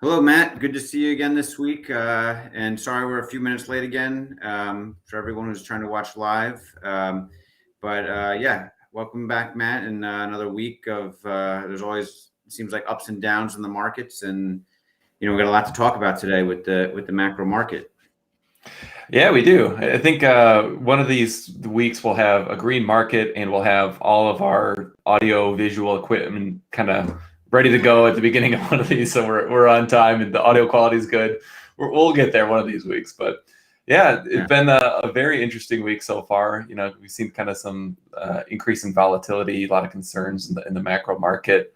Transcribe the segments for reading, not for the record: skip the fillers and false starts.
Hello, Matt. Good to see you again this week. And sorry we're a few minutes late again for everyone who's trying to watch live. Yeah, welcome back, Matt. And another week of there's always seems like ups and downs in the markets, and we got a lot to talk about today with the macro market. Yeah, we do. I think one of these weeks we'll have a green market and we'll have all of our audio visual equipment kind of ready to go at the beginning of one of these. So we're on time and the audio quality is good. We'll get there one of these weeks. But yeah, Yeah. it's been a very interesting week so far. We've seen kind of some increase in volatility, a lot of concerns in the macro market.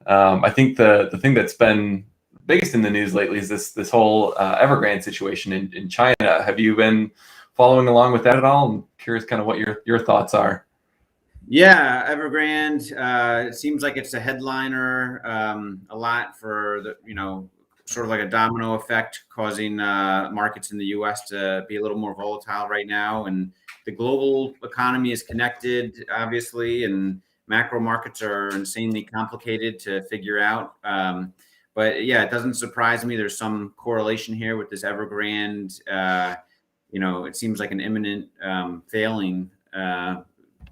I think the thing that's been biggest in the news lately is this whole Evergrande situation in China. Have you been following along with that at all? I'm curious kind of what your thoughts are. Yeah, Evergrande. It seems like it's a headliner a lot for sort of like a domino effect, causing markets in the U.S. to be a little more volatile right now. And the global economy is connected, obviously, and macro markets are insanely complicated to figure out. But yeah, it doesn't surprise me. There's some correlation here with this Evergrande. It seems like an imminent failing.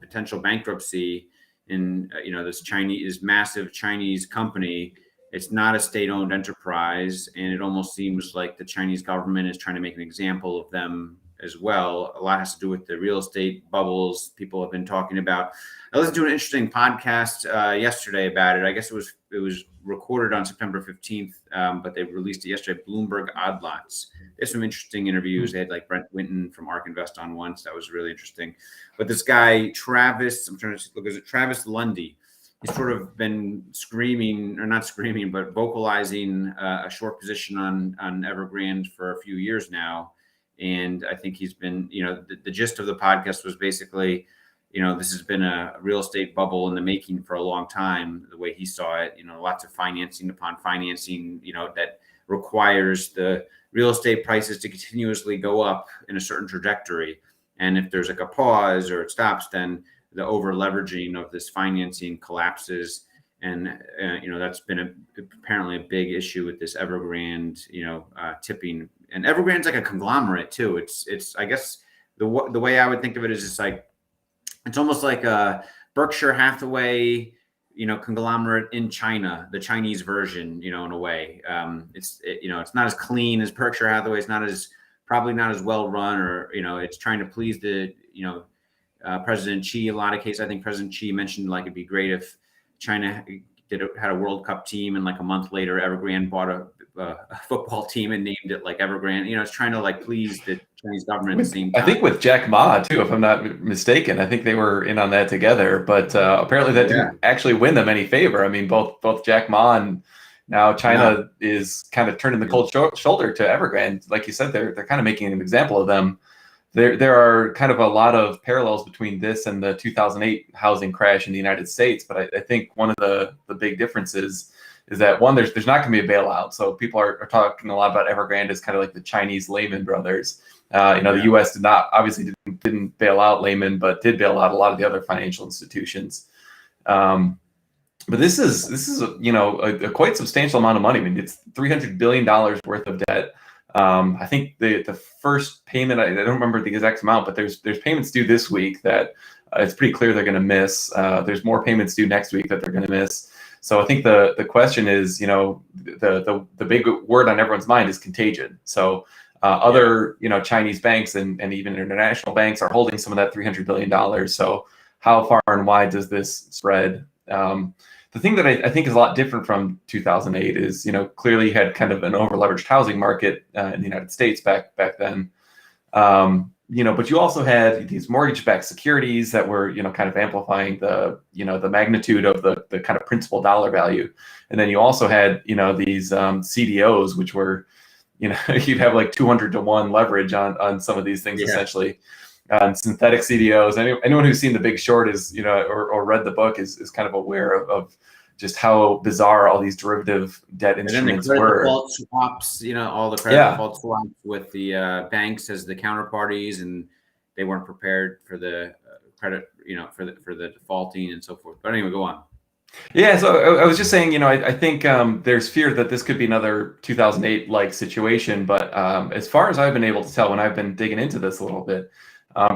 Potential bankruptcy in this massive Chinese company. It's not a state-owned enterprise, and it almost seems like the Chinese government is trying to make an example of them as well. A lot has to do with the real estate bubbles people have been talking about. I listened to an interesting podcast yesterday about it. I guess it was recorded on September 15th, but they released it yesterday. Bloomberg Odd Lots. There's some interesting interviews. They had like Brent Winton from ARK Invest on once. That was really interesting. But this guy, Travis, I'm trying to look, is it Travis Lundy? He's sort of been screaming, or not screaming, but vocalizing a short position on Evergrande for a few years now. And I think he's been, the gist of the podcast was basically, this has been a real estate bubble in the making for a long time, the way he saw it, lots of financing upon financing, that requires the real estate prices to continuously go up in a certain trajectory. And if there's like a pause or it stops, then the over leveraging of this financing collapses. And, that's been apparently a big issue with this Evergrande, tipping. And Evergrande's like a conglomerate too. It's I guess the way I would think of it is it's almost like a Berkshire Hathaway, conglomerate in China, the Chinese version, in a way. It's not as clean as Berkshire Hathaway. It's probably not as well run, or it's trying to please the President Xi. A lot of cases, I think President Xi mentioned like it'd be great if China had a World Cup team, and like a month later, Evergrande bought a football team and named it like Evergrande. It's trying to like please the Chinese government at the same I time. think with Jack Ma too, if I'm not mistaken. I think they were in on that together, but apparently that Yeah. didn't actually win them any favor. I mean, both Jack Ma and now No. China is kind of turning the cold shoulder to Evergrande. Like you said, they're kind of making an example of them. There are kind of a lot of parallels between this and the 2008 housing crash in the United States, but I think one of the big differences is that one, there's not going to be a bailout. So people are talking a lot about Evergrande as kind of like the Chinese Lehman Brothers. The U.S. didn't bail out Lehman, but did bail out a lot of the other financial institutions. But this is a quite substantial amount of money. I mean, it's $300 billion worth of debt. I think the first payment, I don't remember the exact amount, but there's payments due this week that it's pretty clear they're going to miss. There's more payments due next week that they're going to miss. So I think the question is, the big word on everyone's mind is contagion. So other Chinese banks and even international banks are holding some of that $300 billion. So how far and wide does this spread? The thing that I think is a lot different from 2008 is, clearly you had kind of an over-leveraged housing market in the United States back then. But you also had these mortgage-backed securities that were, kind of amplifying the magnitude of the kind of principal dollar value. And then you also had, these CDOs, which were, you'd have like 200 to 1 leverage on some of these things, essentially. Synthetic CDOs. Anyone who's seen The Big Short is, or read the book is kind of aware of just how bizarre all these derivative debt instruments and then the credit were. default swaps, all the credit default swaps with the banks as the counterparties, and they weren't prepared for the credit, for the defaulting and so forth. But anyway, go on. Yeah, so I was just saying, I think there's fear that this could be another 2008 like situation. But as far as I've been able to tell when I've been digging into this a little bit,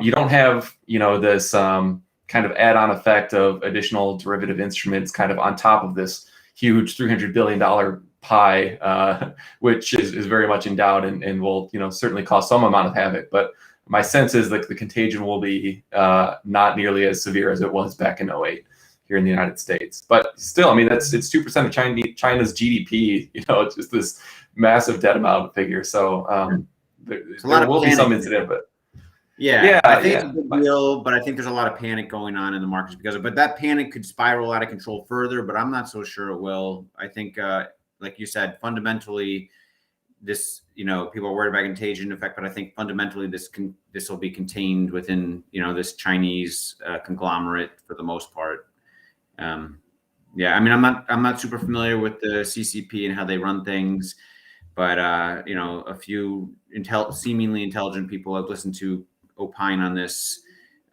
you don't have, this kind of add-on effect of additional derivative instruments kind of on top of this huge $300 billion pie, which is very much endowed and will, certainly cause some amount of havoc. But my sense is that the contagion will be not nearly as severe as it was back in '08 here in the United States. But still, I mean, it's 2% of China's GDP. It's just this massive debt amount figure. So It's a lot there of will be panic. some incident, but Yeah, yeah, I think it's a yeah, big deal, but I think there's a lot of panic going on in the markets because of, but that panic could spiral out of control further, but I'm not so sure it will. I think, like you said, fundamentally, this, people are worried about contagion effect, but I think fundamentally this will be contained within, this Chinese conglomerate for the most part. Yeah, I mean, I'm not super familiar with the CCP and how they run things, but a few seemingly intelligent people I've listened to opine on this.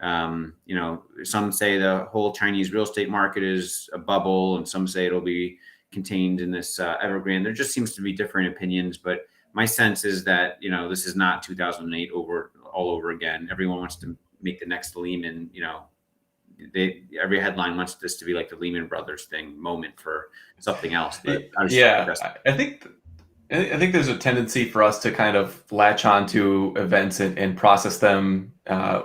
Some say the whole Chinese real estate market is a bubble, and some say it'll be contained in this Evergrande. There just seems to be different opinions, but my sense is that this is not 2008 all over again. Everyone wants to make the next Lehman. Every headline wants this to be like the Lehman Brothers moment for something else. But I was yeah. I think there's a tendency for us to kind of latch on to events and process them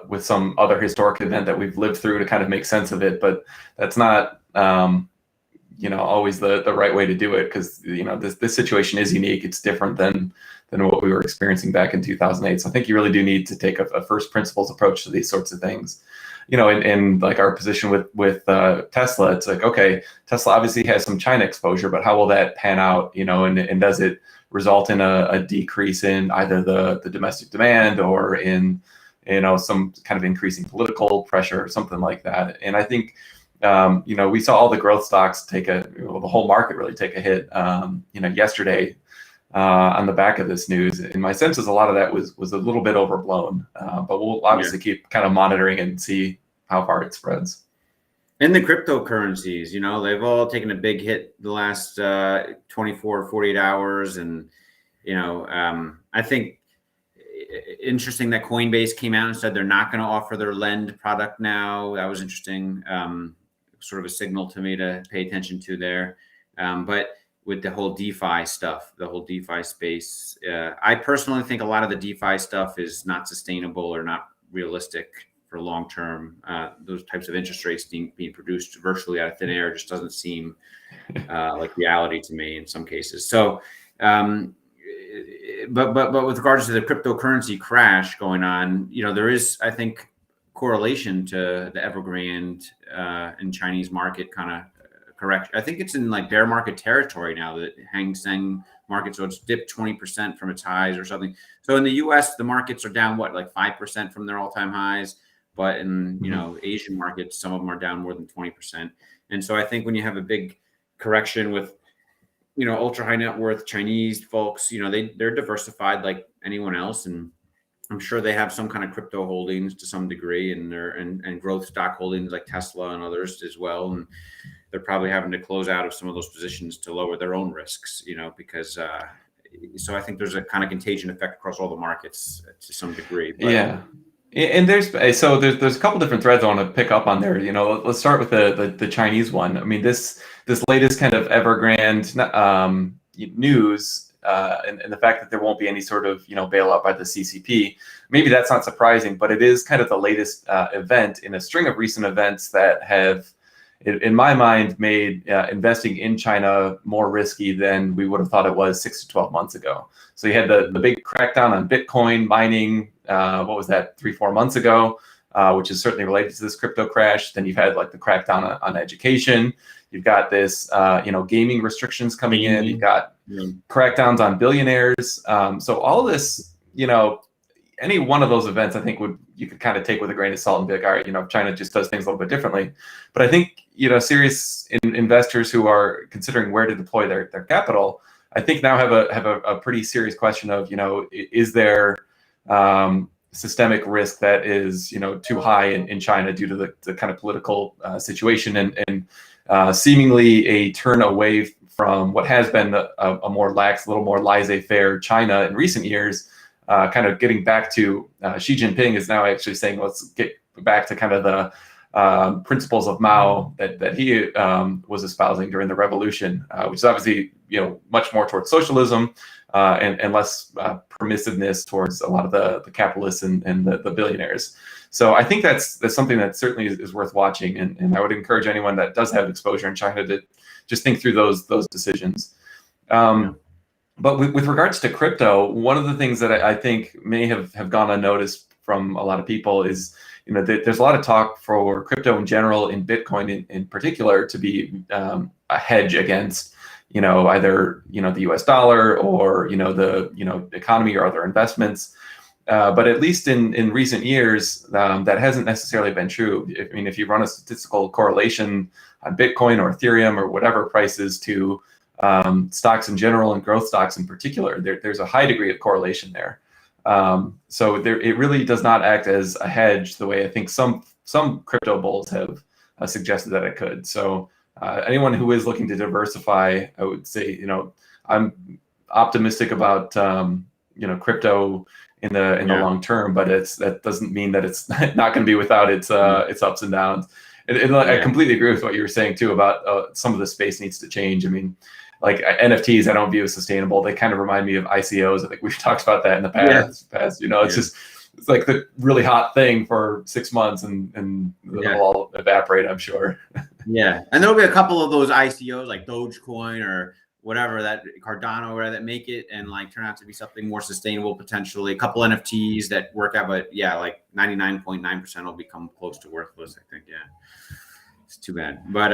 with some other historic event that we've lived through to kind of make sense of it. But that's not, always the right way to do it, because this situation is unique. It's different than what we were experiencing back in 2008. So I think you really do need to take a first principles approach to these sorts of things. In like our position with Tesla, it's like, okay, Tesla obviously has some China exposure, but how will that pan out? And does it result in a decrease in either the domestic demand or in some kind of increasing political pressure or something like that? And I think we saw all the growth stocks the whole market really take a hit yesterday on the back of this news. And my sense is a lot of that was a little bit overblown, but we'll obviously keep kind of monitoring and see how far it spreads. And the cryptocurrencies, they've all taken a big hit the last 24, 48 hours. And, I think interesting that Coinbase came out and said they're not going to offer their lend product now. That was interesting. Sort of a signal to me to pay attention to there. But with the whole DeFi stuff, the whole DeFi space, I personally think a lot of the DeFi stuff is not sustainable or not realistic for long term. Those types of interest rates being produced virtually out of thin air just doesn't seem like reality to me in some cases. So, but with regards to the cryptocurrency crash going on, there is, I think, correlation to the Evergrande and Chinese market kind of correction. I think it's in like bear market territory now, that Hang Seng market. So it's dipped 20% from its highs or something. So in the US, the markets are down like 5% from their all-time highs. But in Asian markets, some of them are down more than 20%. And so I think when you have a big correction with ultra high net worth Chinese folks, they're diversified like anyone else, and I'm sure they have some kind of crypto holdings to some degree, and and growth stock holdings like Tesla and others as well. And they're probably having to close out of some of those positions to lower their own risks, because so I think there's a kind of contagion effect across all the markets to some degree. But, yeah. And there's a couple different threads I want to pick up on there. Let's start with the Chinese one. I mean, this latest kind of Evergrande news and the fact that there won't be any sort of bailout by the CCP. Maybe that's not surprising, but it is kind of the latest event in a string of recent events that have, in my mind, made investing in China more risky than we would have thought it was 6 to 12 months ago. So you had the big crackdown on Bitcoin mining. What was that, 3-4 months ago, which is certainly related to this crypto crash. Then you've had like the crackdown on education. You've got this, gaming restrictions coming in. You've got crackdowns on billionaires. So all of this, any one of those events, I think you could kind of take with a grain of salt and be like, all right, China just does things a little bit differently. But I think, serious investors who are considering where to deploy their capital, I think now have a pretty serious question of, is there systemic risk that is, too high in China due to the kind of political situation and seemingly a turn away from what has been a more lax, a little more laissez-faire China in recent years, kind of getting back to Xi Jinping is now actually saying, let's get back to kind of the principles of Mao that he was espousing during the revolution, which is obviously much more towards socialism and less permissiveness towards a lot of the capitalists and the billionaires. So I think that's something that certainly is worth watching, and I would encourage anyone that does have exposure in China to just think through those decisions. But with regards to crypto, one of the things that I think may have gone unnoticed from a lot of people is, there's a lot of talk for crypto in general, in Bitcoin in particular, to be a hedge against, either, the US dollar or, the economy or other investments. But at least in recent years, that hasn't necessarily been true. I mean, if you run a statistical correlation on Bitcoin or Ethereum or whatever prices to stocks in general and growth stocks in particular, there's a high degree of correlation there. So it really does not act as a hedge the way I think some crypto bulls have suggested that it could. So anyone who is looking to diversify, I would say, I'm optimistic about crypto in the long term, but that doesn't mean that it's not going to be without its ups and downs. And I completely agree with what you were saying too about some of the space needs to change. I mean, like NFTs, I don't view as sustainable. They kind of remind me of ICOs. I think we've talked about that in the past. It's like the really hot thing for 6 months and it'll all evaporate, I'm sure. Yeah. And there'll be a couple of those ICOs like Dogecoin or whatever, that Cardano or whatever, that make it and like turn out to be something more sustainable potentially. A couple NFTs that work out, but like 99.9% will become close to worthless, I think. Yeah. It's too bad, but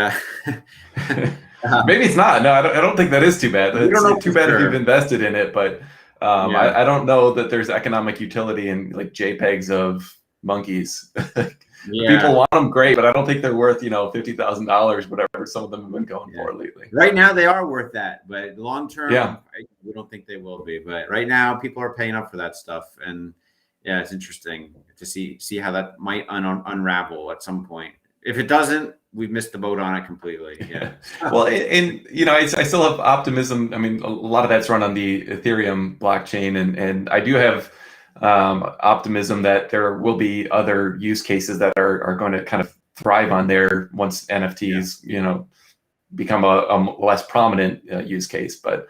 maybe it's not. No, I don't think that is too bad. It's too bad if you've invested in it, but I don't know that there's economic utility in like JPEGs of monkeys. People want them, great, but I don't think they're worth $50,000, whatever some of them have been going for lately. Right now they are worth that, but long term, we don't think they will be. But right now, people are paying up for that stuff, and it's interesting to see how that might unravel at some point. If it doesn't, we've missed the boat on it completely. Yeah. Well, and I still have optimism. I mean, a lot of that's run on the Ethereum blockchain, and I do have optimism that there will be other use cases that are going to kind of thrive on there once NFTs, become a less prominent use case. But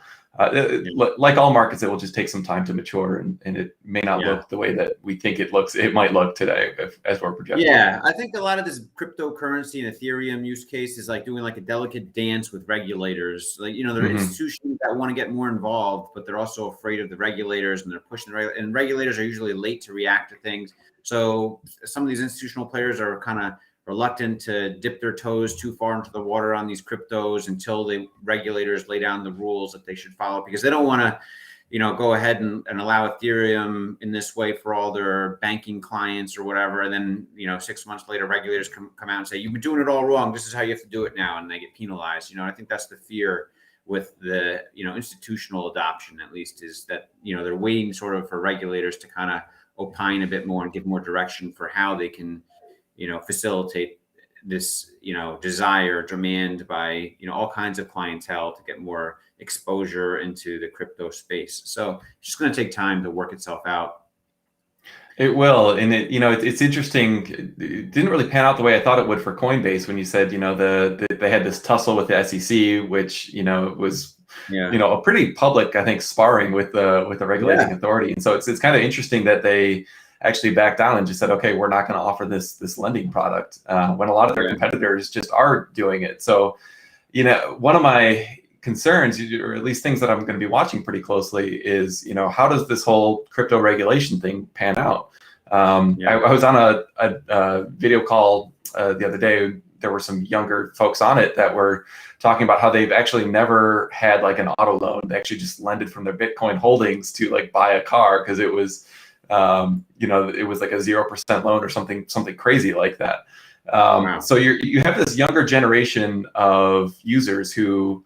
like all markets, it will just take some time to mature, and it may not look the way that we think it looks. It might look today as we're projecting. Yeah, I think a lot of this cryptocurrency and Ethereum use case is like doing like a delicate dance with regulators. Like, there are institutions that want to get more involved, but they're also afraid of the regulators, and they're pushing and regulators are usually late to react to things. So some of these institutional players are kind of reluctant to dip their toes too far into the water on these cryptos until the regulators lay down the rules that they should follow, because they don't want to, go ahead and allow Ethereum in this way for all their banking clients or whatever. And then, 6 months later, regulators come out and say, you've been doing it all wrong. This is how you have to do it now. And they get penalized. I think that's the fear with the, institutional adoption, at least, is that, they're waiting sort of for regulators to kind of opine a bit more and give more direction for how they can, facilitate this, desire, demand by, all kinds of clientele to get more exposure into the crypto space. So it's just going to take time to work itself out. It will. And it's interesting. It didn't really pan out the way I thought it would for Coinbase when you said, they had this tussle with the SEC, which, was, a pretty public, I think, sparring with the regulating authority. And so it's kind of interesting that they actually backed down and just said, okay, we're not going to offer this lending product when a lot of their competitors just are doing it. So, one of my concerns, or at least things that I'm going to be watching pretty closely, is, how does this whole crypto regulation thing pan out? I was on a video call the other day. There were some younger folks on it that were talking about how they've actually never had like an auto loan. They actually just lended from their Bitcoin holdings to like buy a car because it was it was like a 0% loan or something crazy like that. So you have this younger generation of users who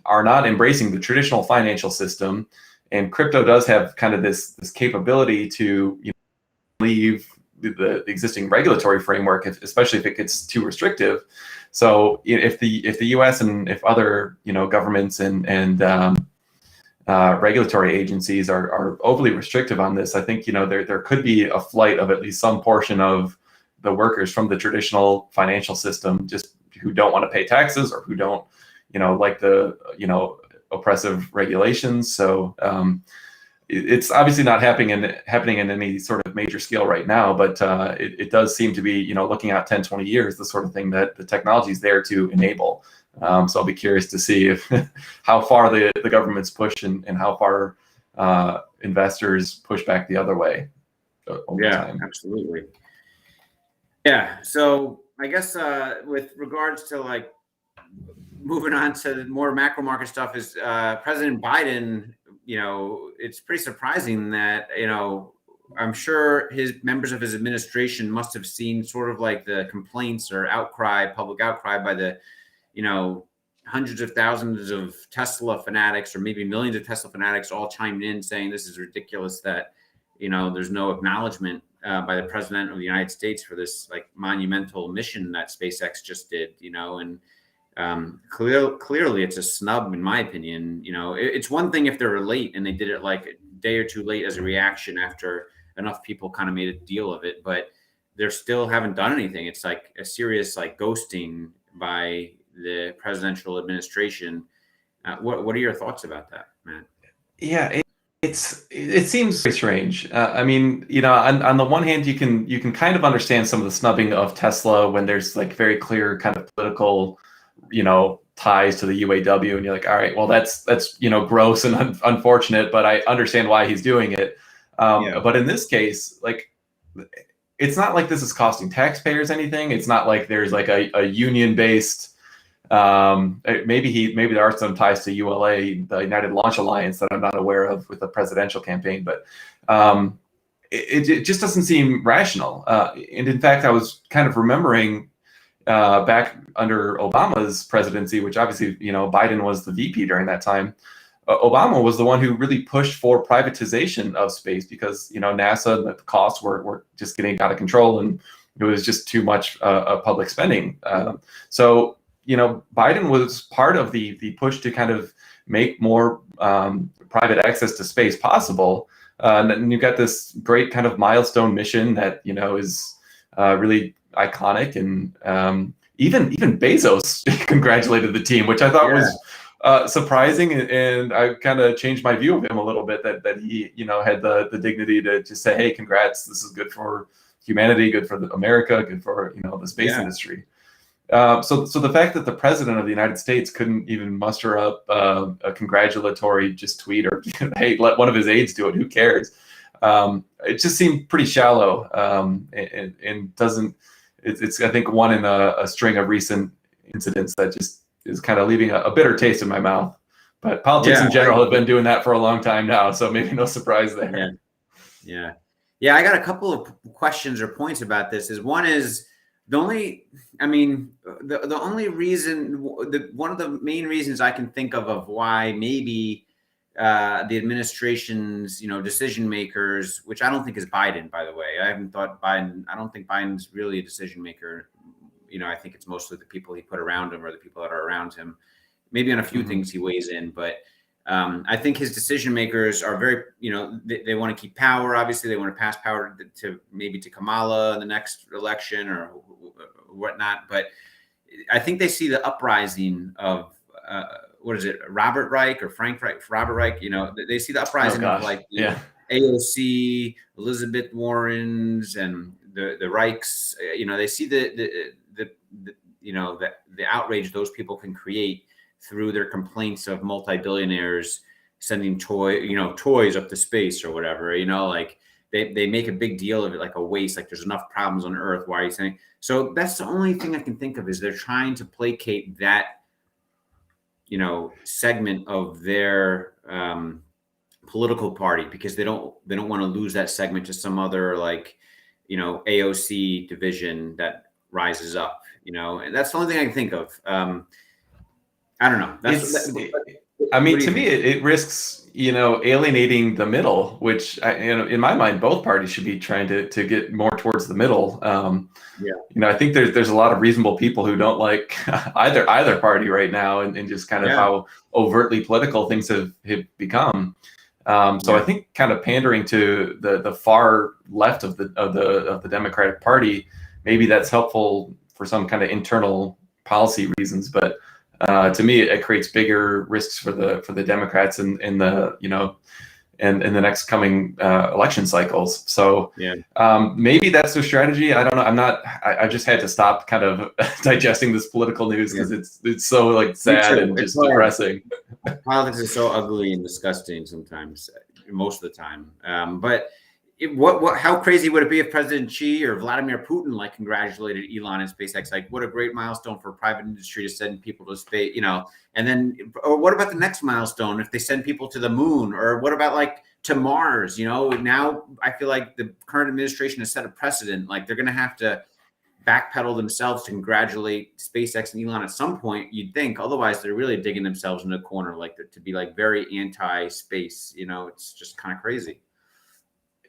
are not embracing the traditional financial system, and crypto does have kind of this capability to leave the existing regulatory framework, especially if it gets too restrictive. So if the U.S. and if other governments and regulatory agencies are overly restrictive on this, I think there could be a flight of at least some portion of the workers from the traditional financial system, just who don't want to pay taxes or who don't like the oppressive regulations. So it's obviously not happening in any sort of major scale right now, but it does seem to be, looking at 10, 20 years, the sort of thing that the technology is there to enable. So I'll be curious to see if how far the governments push and how far investors push back the other way over time. Absolutely. Yeah. So I guess with regards to like moving on to more macro market stuff is President Biden, it's pretty surprising that, I'm sure his members of his administration must have seen sort of like the complaints or public outcry by the, hundreds of thousands of Tesla fanatics, or maybe millions of Tesla fanatics all chimed in saying this is ridiculous that, there's no acknowledgement by the president of the United States for this like monumental mission that SpaceX just did, and clearly it's a snub in my opinion. It's one thing if they're late and they did it like a day or two late as a reaction after enough people kind of made a deal of it, but they're still haven't done anything. It's like a serious like ghosting by the presidential administration. What are your thoughts about that, Matt? Yeah, it seems very strange. I mean, on the one hand, you can kind of understand some of the snubbing of Tesla when there's like very clear kind of political, ties to the UAW, and you're like, all right, well, that's gross and unfortunate, but I understand why he's doing it. But in this case, like, it's not like this is costing taxpayers anything. It's not like there's like a union-based. Maybe there are some ties to ULA, the United Launch Alliance, that I'm not aware of with the presidential campaign, but it just doesn't seem rational. And in fact, I was kind of remembering back under Obama's presidency, which obviously, Biden was the VP during that time. Obama was the one who really pushed for privatization of space because, NASA, the costs were just getting out of control and it was just too much public spending. So, Biden was part of the push to kind of make more private access to space possible. And you've got this great kind of milestone mission that, is really iconic. And even Bezos congratulated the team, which I thought was surprising. And I kind of changed my view of him a little bit, that he, had the dignity to just say, hey, congrats, this is good for humanity, good for America, good for, the space industry. So the fact that the president of the United States couldn't even muster up a congratulatory just tweet or, hey, let one of his aides do it, who cares? It just seemed pretty shallow and doesn't. It's I think one in a string of recent incidents that just is kind of leaving a bitter taste in my mouth. But politics in general have been doing that for a long time now, so maybe no surprise there. Yeah. I got a couple of questions or points about this. One is the only reason, one of the main reasons I can think of why maybe the administration's, decision makers, which I don't think is Biden, by the way. I don't think Biden's really a decision maker. I think it's mostly the people he put around him or the people that are around him. Maybe on a few things he weighs in, but I think his decision makers are very, they want to keep power. Obviously, they want to pass power to Kamala in the next election or whatnot. But I think they see the uprising of what is it, Robert Reich or Frank Reich, Robert Reich? They see the uprising of like AOC, Elizabeth Warrens, and the Reichs. They see the outrage those people can create through their complaints of multi-billionaires sending toys up to space or whatever. Like they make a big deal of it, like a waste. Like there's enough problems on Earth. Why are you saying? So that's the only thing I can think of is they're trying to placate that segment of their political party because they don't want to lose that segment to some other AOC division that rises up. And that's the only thing I can think of. I don't know. I mean, to me, it risks, alienating the middle, which in my mind, both parties should be trying to get more towards the middle. I think there's a lot of reasonable people who don't like either party right now, and just kind of how overtly political things have become. So I think kind of pandering to the far left of the Democratic Party, maybe that's helpful for some kind of internal policy reasons, but to me, it creates bigger risks for the Democrats in the in the next coming election cycles. So maybe that's their strategy. I don't know. I just had to stop kind of digesting this political news because it's so like sad and just depressing. Politics is so ugly and disgusting sometimes, most of the time. But how crazy would it be if President Xi or Vladimir Putin like congratulated Elon and SpaceX? Like, what a great milestone for private industry to send people to space, and then, or what about the next milestone if they send people to the moon, or what about like to Mars? Now I feel like the current administration has set a precedent. Like, they're going to have to backpedal themselves to congratulate SpaceX and Elon at some point, you'd think. Otherwise, they're really digging themselves in a corner, like to be like very anti-space. It's just kind of crazy.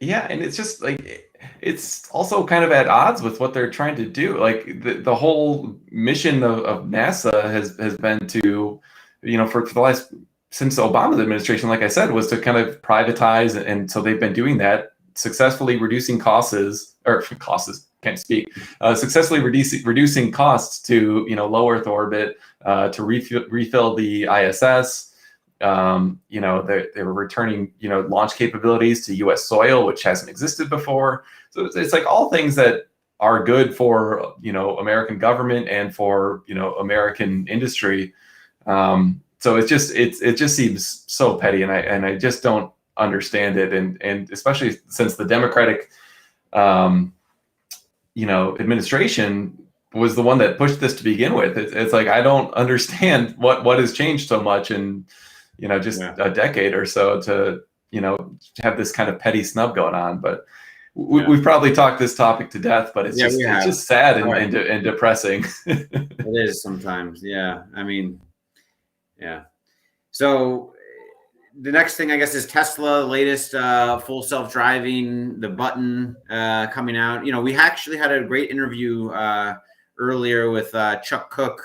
Yeah, and it's just like it's also kind of at odds with what they're trying to do. Like the whole mission of NASA has been to, for the last, since Obama's administration, like I said, was to kind of privatize, and so they've been doing that, successfully reducing successfully reducing costs to low Earth orbit, to refill the ISS. They were returning, launch capabilities to U.S. soil, which hasn't existed before. So it's like all things that are good for, American government and for, American industry. So it just seems so petty, and I just don't understand it. And especially since the Democratic, administration was the one that pushed this to begin with. It's like, I don't understand what has changed so much in a decade or so to have this kind of petty snub going on. But we've probably talked this topic to death, but it's just sad and depressing. It is sometimes. I mean, so the next thing, I guess, is Tesla latest full self-driving, the button coming out. We actually had a great interview earlier with Chuck Cook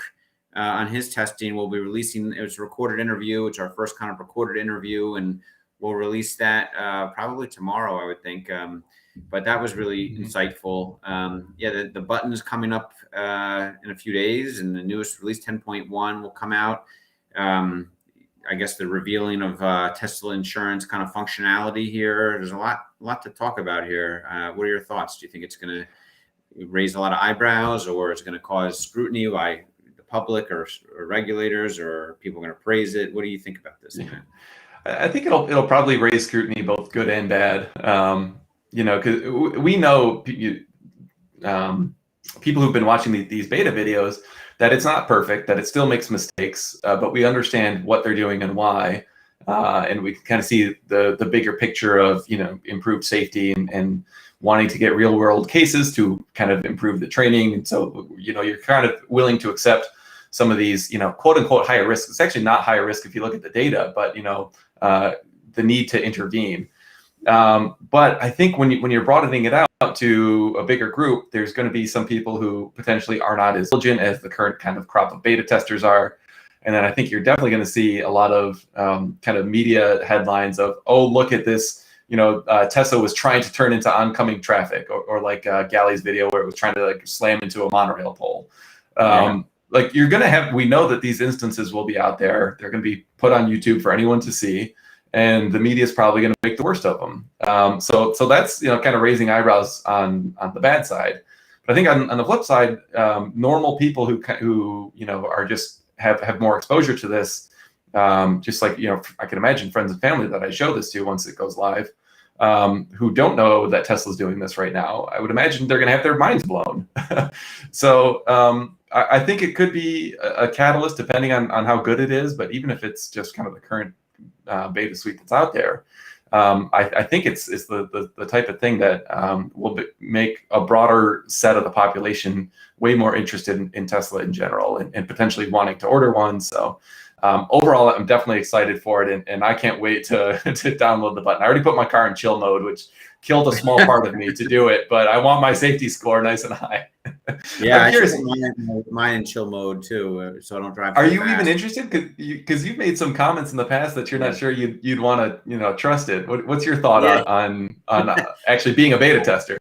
on his testing. We'll be releasing, it was a recorded interview. It's our first kind of recorded interview, and we'll release that probably tomorrow, I would think. But that was really insightful. The button is coming up in a few days, and the newest release 10.1 will come out. I guess the revealing of Tesla insurance kind of functionality here. There's a lot to talk about here. What are your thoughts? Do you think it's going to raise a lot of eyebrows, or it's going to cause scrutiny by the public or regulators, or are people going to praise it? What do you think about this? Yeah. I think it'll probably raise scrutiny, both good and bad. Because we know people who've been watching these beta videos that it's not perfect, that it still makes mistakes, but we understand what they're doing and why, and we can kind of see the bigger picture of improved safety and wanting to get real world cases to kind of improve the training. And so you're kind of willing to accept some of these quote unquote higher risk. It's actually not higher risk if you look at the data, but the need to intervene. But I think when you're broadening it out to a bigger group, there's going to be some people who potentially are not as diligent as the current kind of crop of beta testers are. And then I think you're definitely going to see a lot of kind of media headlines of, oh, look at this, Tesla was trying to turn into oncoming traffic, or like Galley's video where it was trying to like slam into a monorail pole. Like you're going to have, we know that these instances will be out there. They're going to be put on YouTube for anyone to see. And the media is probably going to make the worst of them. So that's kind of raising eyebrows on the bad side. But I think on the flip side, normal people who are just have more exposure to this, just like I can imagine friends and family that I show this to once it goes live, who don't know that Tesla's doing this right now. I would imagine they're going to have their minds blown. So I think it could be a catalyst depending on how good it is. But even if it's just kind of the current beta suite that's out there, I think it's the type of thing that will make a broader set of the population way more interested in Tesla in general, and potentially wanting to order one. So overall, I'm definitely excited for it, and I can't wait to download the button. I already put my car in chill mode, which killed a small part of me to do it, but I want my safety score nice and high. Yeah, I'm I should curious. put mine in chill mode too, so I don't drive. Are So you fast. even interested? Because you've made some comments in the past that you're not sure you'd want to trust it. What's your thought Yeah. on actually being a beta tester?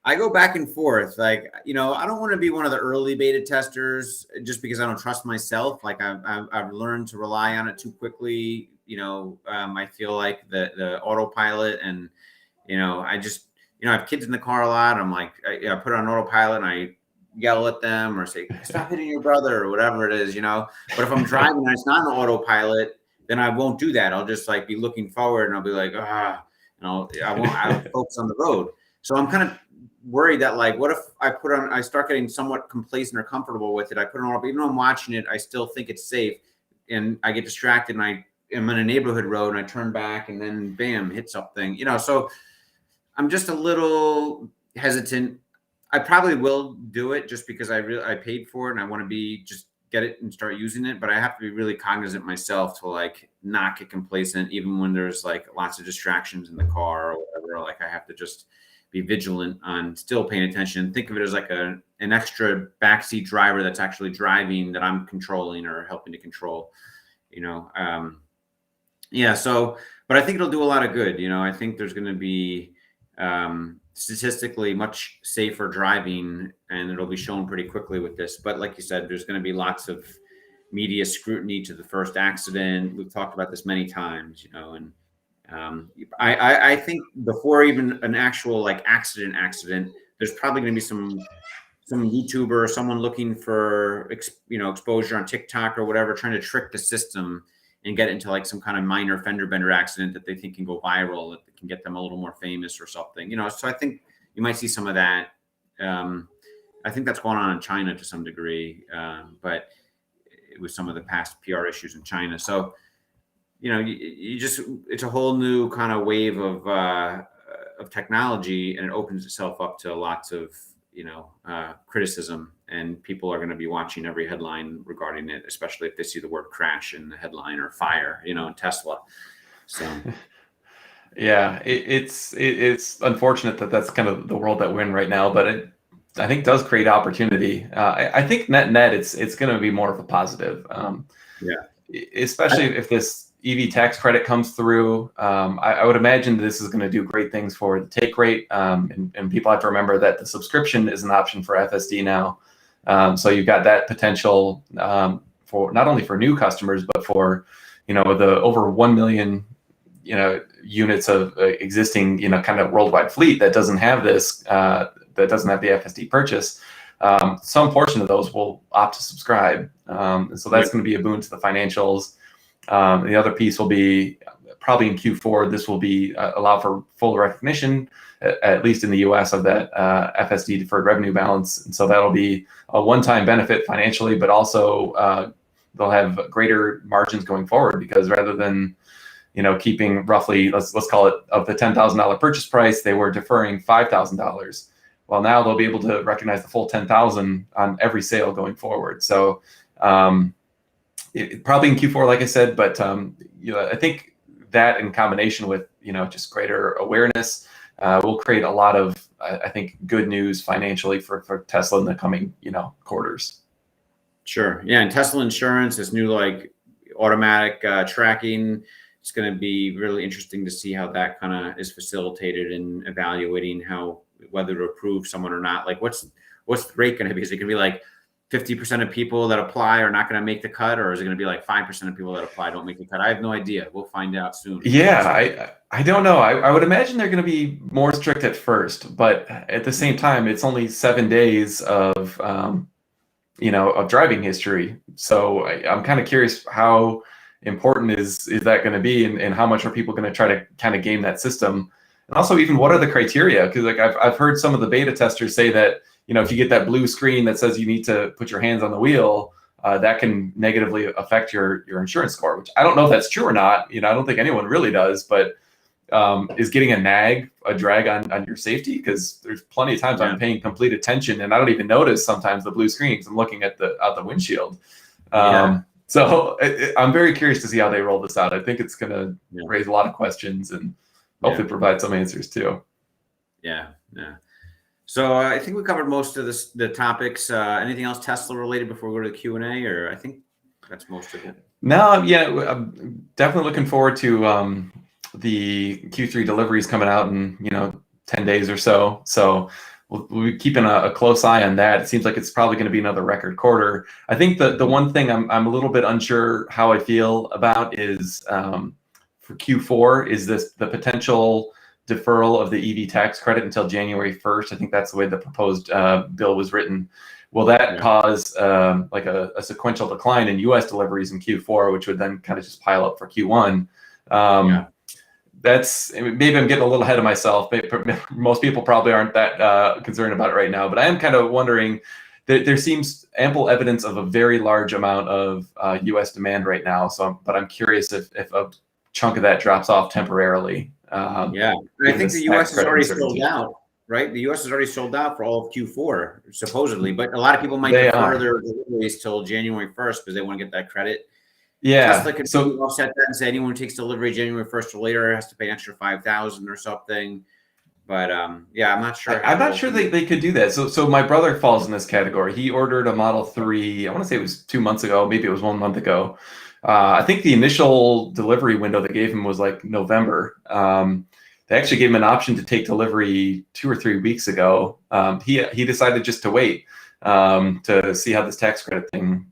I go back and forth. Like, I don't want to be one of the early beta testers just because I don't trust myself. Like, I've learned to rely on it too quickly. I feel like the autopilot, and I just I have kids in the car a lot. I'm like, I put it on autopilot and I yell at them or say, "Stop hitting your brother," or whatever it is. But if I'm driving and it's not on autopilot, then I won't do that. I'll just like be looking forward and I'll be like, I'll focus on the road. So I'm kind of worried that, like, what if I start getting somewhat complacent or comfortable with it. I put it on, even though I'm watching it, I still think it's safe, and I get distracted and I am in a neighborhood road and I turn back and then bam, hit something, so I'm just a little hesitant. I probably will do it just because I paid for it and I want to just get it and start using it. But I have to be really cognizant myself to like not get complacent, even when there's like lots of distractions in the car or whatever. Like, I have to just be vigilant on still paying attention. Think of it as like an extra backseat driver that's actually driving, that I'm controlling or helping to control. Yeah. So, but I think it'll do a lot of good. I think there's going to be statistically much safer driving, and it'll be shown pretty quickly with this. But like you said, there's going to be lots of media scrutiny to the first accident. We've talked about this many times, and I think before even an actual like accident, there's probably going to be some YouTuber or someone looking for exposure on TikTok or whatever, trying to trick the system and get into like some kind of minor fender bender accident that they think can go viral, that can get them a little more famous or something. So I think you might see some of that. I think that's going on in China to some degree, but it was some of the past PR issues in China. So you just, it's a whole new kind of wave of technology, and it opens itself up to lots of criticism, and people are going to be watching every headline regarding it, especially if they see the word crash in the headline or fire, in Tesla. So yeah, it's unfortunate that that's kind of the world that we're in right now, but I think does create opportunity. I think net it's going to be more of a positive. Especially if this EV tax credit comes through. I would imagine this is going to do great things for the take rate. And people have to remember that the subscription is an option for FSD now. So you've got that potential for not only for new customers, but for, the over 1 million, units of existing, kind of worldwide fleet that doesn't have this, that doesn't have the FSD purchase. Some portion of those will opt to subscribe. And so that's going to be a boon to the financials. The other piece will be probably in Q4. This will be allow for full recognition, at least in the US, of that FSD deferred revenue balance. And so that'll be a one-time benefit financially, but also they'll have greater margins going forward, because rather than keeping roughly, let's call it, of the $10,000 purchase price, they were deferring $5,000. Well, now they'll be able to recognize the full $10,000 on every sale going forward. So probably in Q4, like I said, but I think that in combination with just greater awareness will create a lot of, I think, good news financially for Tesla in the coming quarters. Sure, yeah, and Tesla Insurance, this new like automatic tracking. It's going to be really interesting to see how that kind of is facilitated in evaluating whether to approve someone or not. Like, what's the rate going to be? Is it going to be like 50% of people that apply are not going to make the cut, or is it going to be like 5% of people that apply don't make the cut? I have no idea. We'll find out soon. Yeah, I don't know. I would imagine they're going to be more strict at first, but at the same time, it's only 7 days of of driving history. So I'm kind of curious, how important is that going to be, and how much are people going to try to kind of game that system? And also, even what are the criteria? Because like I've heard some of the beta testers say that if you get that blue screen that says you need to put your hands on the wheel, that can negatively affect your insurance score, which I don't know if that's true or not. I don't think anyone really does, but is getting a drag on your safety? Because there's plenty of times I'm paying complete attention and I don't even notice sometimes the blue screen because I'm looking at out the windshield. So I'm very curious to see how they roll this out. I think it's going to raise a lot of questions and hopefully provide some answers too. Yeah. So I think we covered most of the topics. Anything else Tesla related before we go to the Q&A, or I think that's most of it. No, I'm definitely looking forward to the Q3 deliveries coming out in 10 days or so. So we'll be keeping a close eye on that. It seems like it's probably going to be another record quarter. I think the one thing I'm a little bit unsure how I feel about is for Q4 is the potential deferral of the EV tax credit until January 1st. I think that's the way the proposed bill was written. Will that cause like a sequential decline in U.S. deliveries in Q4, which would then kind of just pile up for Q1? That's maybe I'm getting a little ahead of myself. Most people probably aren't that concerned about it right now, but I am kind of wondering. There seems ample evidence of a very large amount of U.S. demand right now. But I'm curious if a chunk of that drops off temporarily. I think the U.S. is already sold out. Right, the U.S. is already sold out for all of Q4 supposedly, but a lot of people might defer their deliveries till January 1st because they want to get that credit. Tesla can offset that and say anyone who takes delivery January 1st or later has to pay an extra $5,000 or something. But I'm not sure. I'm not sure they could do that. So my brother falls in this category. He ordered a Model 3. I want to say it was 2 months ago. Maybe it was 1 month ago. I think the initial delivery window they gave him was like November. They actually gave him an option to take delivery 2 or 3 weeks ago. He decided just to wait to see how this tax credit thing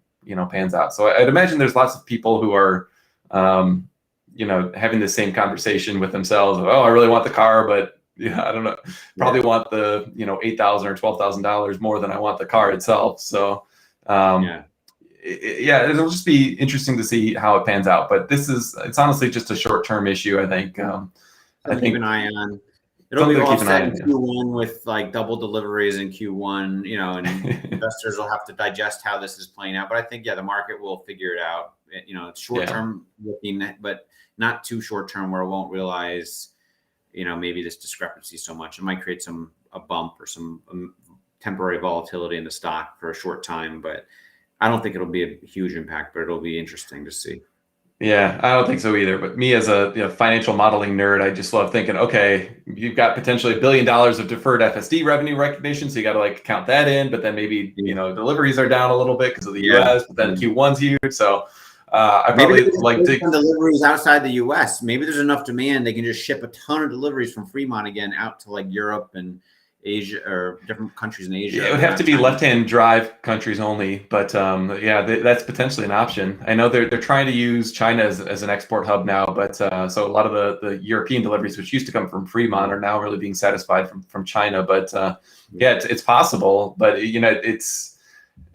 pans out. So I'd imagine there's lots of people who are having the same conversation with themselves. Oh, I really want the car, but I don't know. Probably want the $8,000 or $12,000 more than I want the car itself. So it'll just be interesting to see how it pans out. But it's honestly just a short-term issue, I think. I think keep an eye on. It'll be offset in Q1 with like double deliveries in Q1, and investors will have to digest how this is playing out. But I think, the market will figure it out. It's short-term looking, but not too short-term where it won't realize, maybe this discrepancy so much. It might create a bump or some temporary volatility in the stock for a short time, but I don't think it'll be a huge impact, but it'll be interesting to see. Yeah, I don't think so either. But me as a financial modeling nerd, I just love thinking, okay, you've got potentially $1 billion of deferred FSD revenue recognition, so you got to like count that in. But then maybe deliveries are down a little bit because of the U.S. But then Q1's huge, so I probably like to deliveries outside the U.S. Maybe there's enough demand they can just ship a ton of deliveries from Fremont again out to like Europe and Asia or different countries in Asia. It would have to be left-hand drive countries only, but that's potentially an option. I know they're trying to use China as an export hub now, but so a lot of the European deliveries, which used to come from Fremont, are now really being satisfied from China. But it's possible. But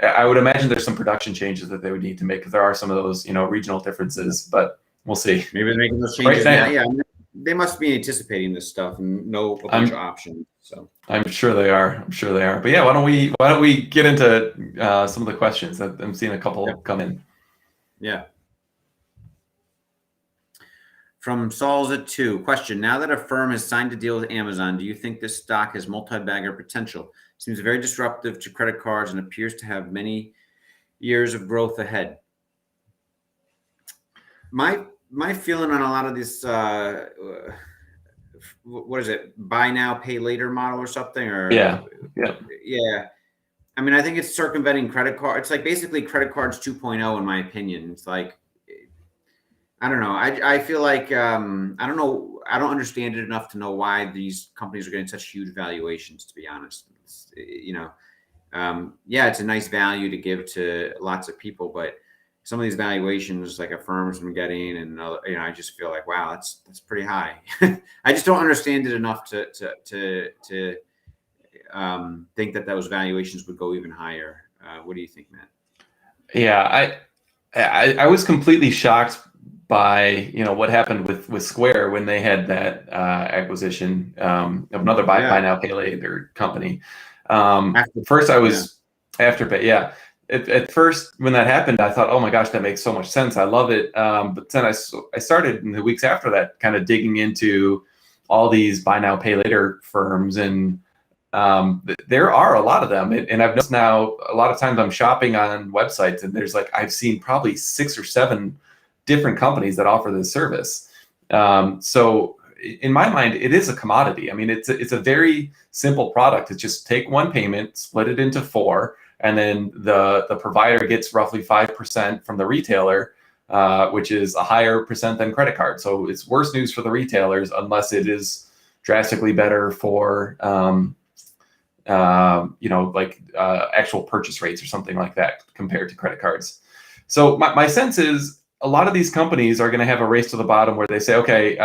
I would imagine there's some production changes that they would need to make because there are some of those regional differences. But we'll see. Maybe they're making those changes now. Yeah, they must be anticipating this stuff and know a bunch of options. So I'm sure they are. But yeah, why don't we get into some of the questions? I'm seeing a couple come in. Yeah. From Saul's at 2. Question: now that a firm has signed a deal with Amazon, do you think this stock has multi-bagger potential? Seems very disruptive to credit cards and appears to have many years of growth ahead. My feeling on a lot of this, what is it? Buy now, pay later model or something? Or yeah. I mean, I think it's circumventing credit card. It's like basically credit cards 2.0, in my opinion. It's like, I don't know. I feel like I don't know. I don't understand it enough to know why these companies are getting such huge valuations. To be honest, it's a nice value to give to lots of people, but some of these valuations like Affirm's been getting, and I just feel like, wow, that's pretty high. I just don't understand it enough to think that those valuations would go even higher. What do you think, Matt? Yeah, I was completely shocked by what happened with Square when they had that acquisition of another buy now pay later company. First, I was Afterpay, yeah. At first, when that happened, I thought, oh my gosh, that makes so much sense. I love it. But then I started in the weeks after that kind of digging into all these buy now, pay later firms, and there are a lot of them. And I've noticed now a lot of times I'm shopping on websites, and there's like, I've seen probably 6 or 7 different companies that offer this service. So in my mind, it is a commodity. I mean, it's a very simple product. It's just take one payment, split it into 4, and then the provider gets roughly 5% from the retailer, which is a higher percent than credit card. So it's worse news for the retailers unless it is drastically better for actual purchase rates or something like that compared to credit cards. So my sense is a lot of these companies are going to have a race to the bottom where they say, okay,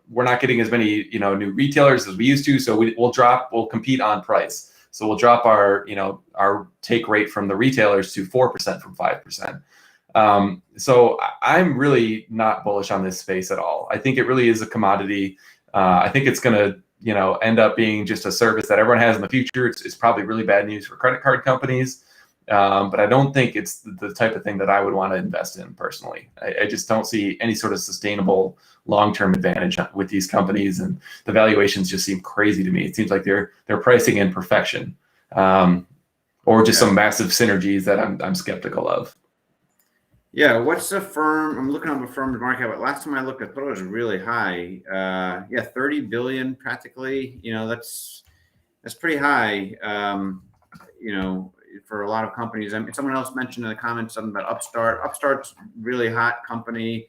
we're not getting as many new retailers as we used to, so we'll compete on price. So we'll drop our take rate from the retailers to 4% from 5%. So I'm really not bullish on this space at all. I think it really is a commodity. I think it's going to end up being just a service that everyone has in the future. It's probably really bad news for credit card companies. But I don't think it's the type of thing that I would want to invest in personally. I just don't see any sort of sustainable long-term advantage with these companies, and the valuations just seem crazy to me. It seems like they're pricing in perfection, or just some massive synergies that I'm skeptical of. Yeah, what's the firm? I'm looking up a firm's market, but last time I looked, I thought it was really high. 30 billion practically. That's pretty high. For a lot of companies. I mean, someone else mentioned in the comments something about Upstart. Upstart's really hot company.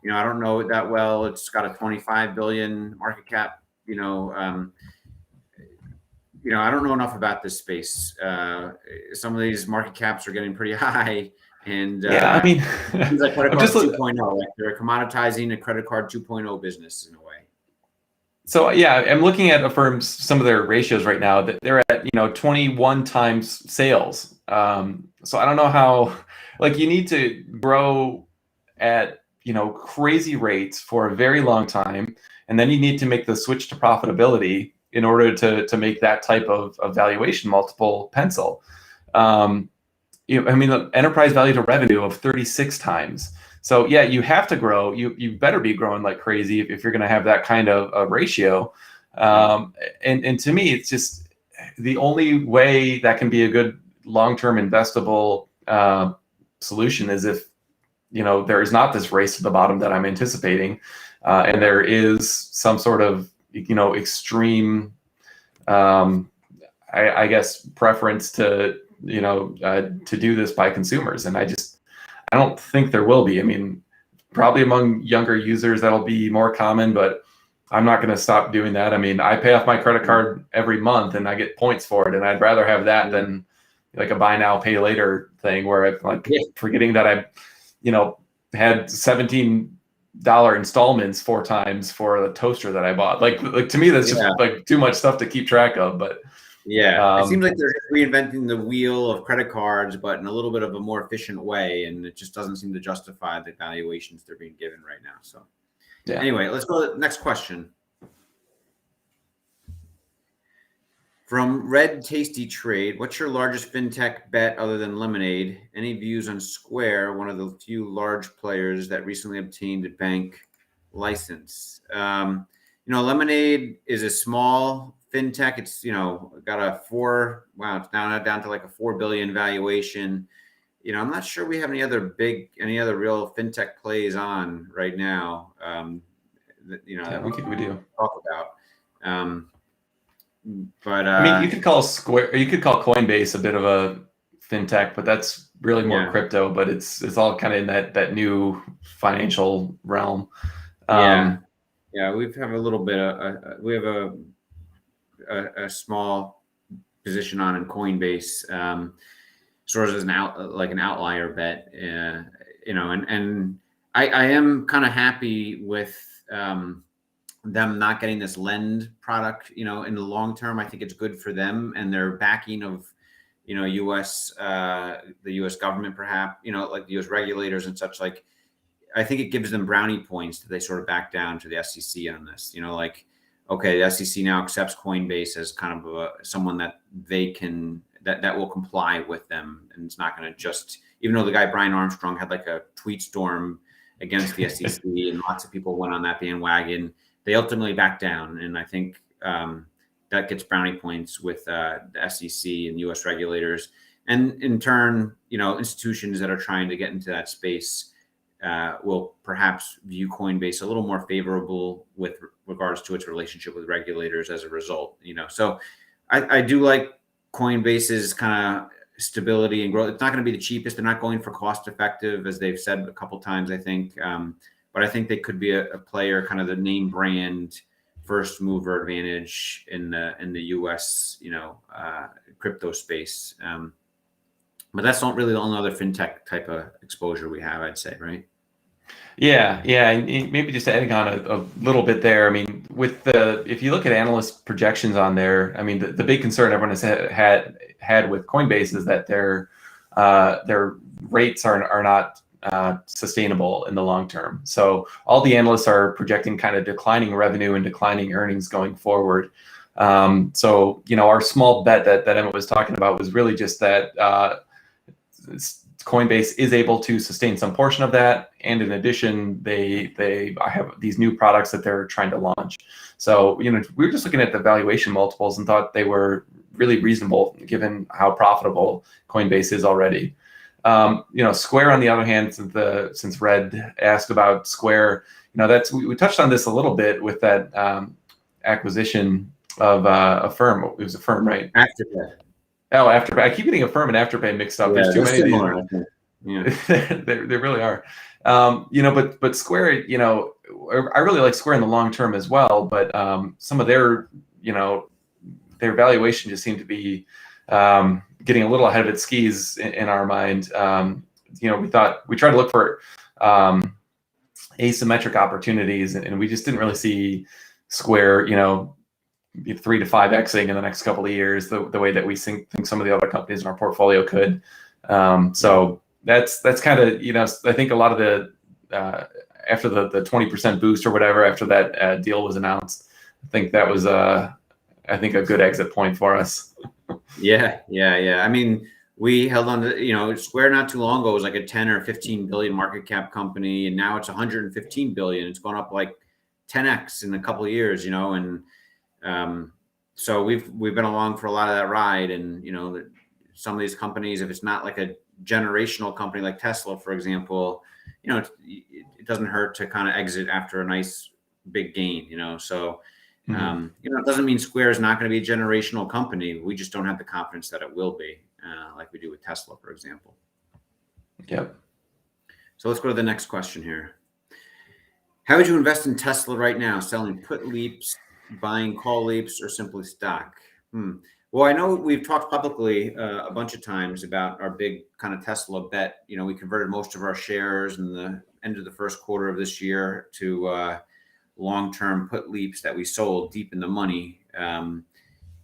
I don't know it that well. It's got a 25 billion market cap. I don't know enough about this space. Some of these market caps are getting pretty high. And I mean, things like credit card 2.0, like they're commoditizing a credit card 2.0 business in a way. So I'm looking at some of their ratios right now that they're at 21 times sales. So I don't know how, you need to grow at crazy rates for a very long time, and then you need to make the switch to profitability in order to make that type of valuation multiple pencil. The enterprise value to revenue of 36 times. So you have to grow. You better be growing like crazy if you're going to have that kind of a ratio. And to me, it's just the only way that can be a good long-term investable solution is if there is not this race to the bottom that I'm anticipating, and there is some sort of extreme, I guess, preference to do this by consumers, and I don't think there will be. I mean, probably among younger users that'll be more common, but I'm not going to stop doing that. I mean, I pay off my credit card every month and I get points for it, and I'd rather have that than like a buy now, pay later thing where I'm forgetting that I, had $17 installments 4 times for the toaster that I bought. Like to me, that's just like too much stuff to keep track of. But it seems like they're reinventing the wheel of credit cards, but in a little bit of a more efficient way, and it just doesn't seem to justify the valuations they're being given right now. So, anyway, let's go to the next question. From Red Tasty Trade, what's your largest fintech bet other than Lemonade? Any views on Square, one of the few large players that recently obtained a bank license? Lemonade is a small fintech. It's got it's now down to like a 4 billion valuation. I'm not sure we have any other real fintech plays on right now. That we do talk about. But I mean, you could call Coinbase a bit of a fintech, but that's really more crypto. But it's all kind of in that new financial realm. We have a little bit. We have a small position on in Coinbase, sort of as an outlier bet, and I am kind of happy with them not getting this lend product, in the long term. I think it's good for them and their backing of, the U.S. government, perhaps, like the U.S. regulators and such. Like, I think it gives them brownie points that they sort of back down to the SEC on this. Okay, the SEC now accepts Coinbase as kind of someone that they can that will comply with them, and it's not going to just, even though the guy Brian Armstrong had like a tweet storm against the SEC and lots of people went on that bandwagon, they ultimately backed down, and I think that gets brownie points with the SEC and U.S. regulators, and in turn, institutions that are trying to get into that space will perhaps view Coinbase a little more favorable with regards to its relationship with regulators as a result. So I do like Coinbase's kind of stability and growth. It's not going to be the cheapest. They're not going for cost effective, as they've said a couple times, I think. But I think they could be a player, kind of the name brand, first mover advantage in the U.S. Crypto space. But that's not really the only other fintech type of exposure we have, I'd say, right? Yeah, and maybe just adding on a little bit there. I mean, if you look at analyst projections on there, I mean, the big concern everyone has had with Coinbase is that their rates are not sustainable in the long term. So all the analysts are projecting kind of declining revenue and declining earnings going forward. So our small bet that Emmet was talking about was really just that Coinbase is able to sustain some portion of that, and in addition, they have these new products that they're trying to launch. So we were just looking at the valuation multiples and thought they were really reasonable given how profitable Coinbase is already. Square, on the other hand, since Red asked about Square, we touched on this a little bit with that acquisition of a firm. It was a firm, right? Afterpay. Oh, Afterpay. I keep getting Affirm and Afterpay mixed up. Yeah, There's too many similar, of these. Yeah. They really are. But Square, I really like Square in the long term as well. But some of their valuation just seemed to be getting a little ahead of its skis in our mind. We tried to look for asymmetric opportunities, and we just didn't really see Square, 3 to 5xing in the next couple of years, the way that we think some of the other companies in our portfolio could. So that's kind of, I think a lot of the after the 20% boost or whatever, after that deal was announced, I think that was a good exit point for us. Yeah. I mean, we held on to, Square not too long ago was like a 10 or 15 billion market cap company, and now it's 115 billion. It's gone up like 10x in a couple of years, and so we've been along for a lot of that ride. And some of these companies, if it's not like a generational company like Tesla, for example, it doesn't hurt to kind of exit after a nice big gain. So it doesn't mean Square is not going to be a generational company. We just don't have the confidence that it will be, like we do with Tesla, for example. Yep. So let's go to the next question here. How would you invest in Tesla right now? Selling put leaps, buying call leaps, or simply stock? Well, I know we've talked publicly a bunch of times about our big kind of Tesla bet. We converted most of our shares in the end of the first quarter of this year to long-term put leaps that we sold deep in the money. So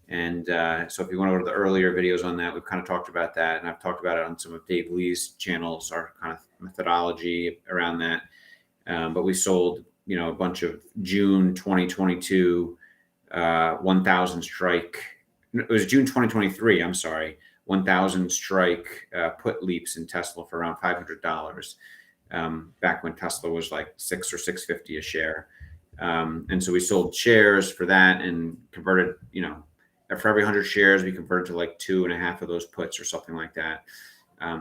if you want to go to the earlier videos on that, we've kind of talked about that, and I've talked about it on some of Dave Lee's channels, our kind of methodology around that. But we sold, a bunch of June 2022 1,000 strike. It was June 2023. I'm sorry, 1,000 strike put leaps in Tesla for around $500. Back when Tesla was like $6 or $6.50 a share. And so we sold shares for that and converted, for every 100 shares, we converted to like 2.5 of those puts or something like that.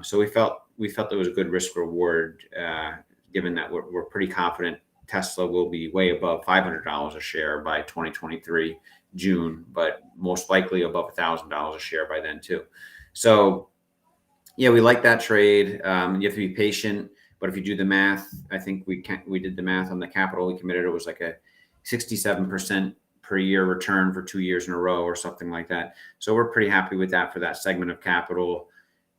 So we felt there was a good risk reward, given that we're pretty confident Tesla will be way above $500 a share by 2023 June, but most likely above $1,000 a share by then too. So yeah, we like that trade. You have to be patient, but if you do the math, I think we did the math on the capital we committed. It was like a 67% per year return for 2 years in a row or something like that. So we're pretty happy with that for that segment of capital.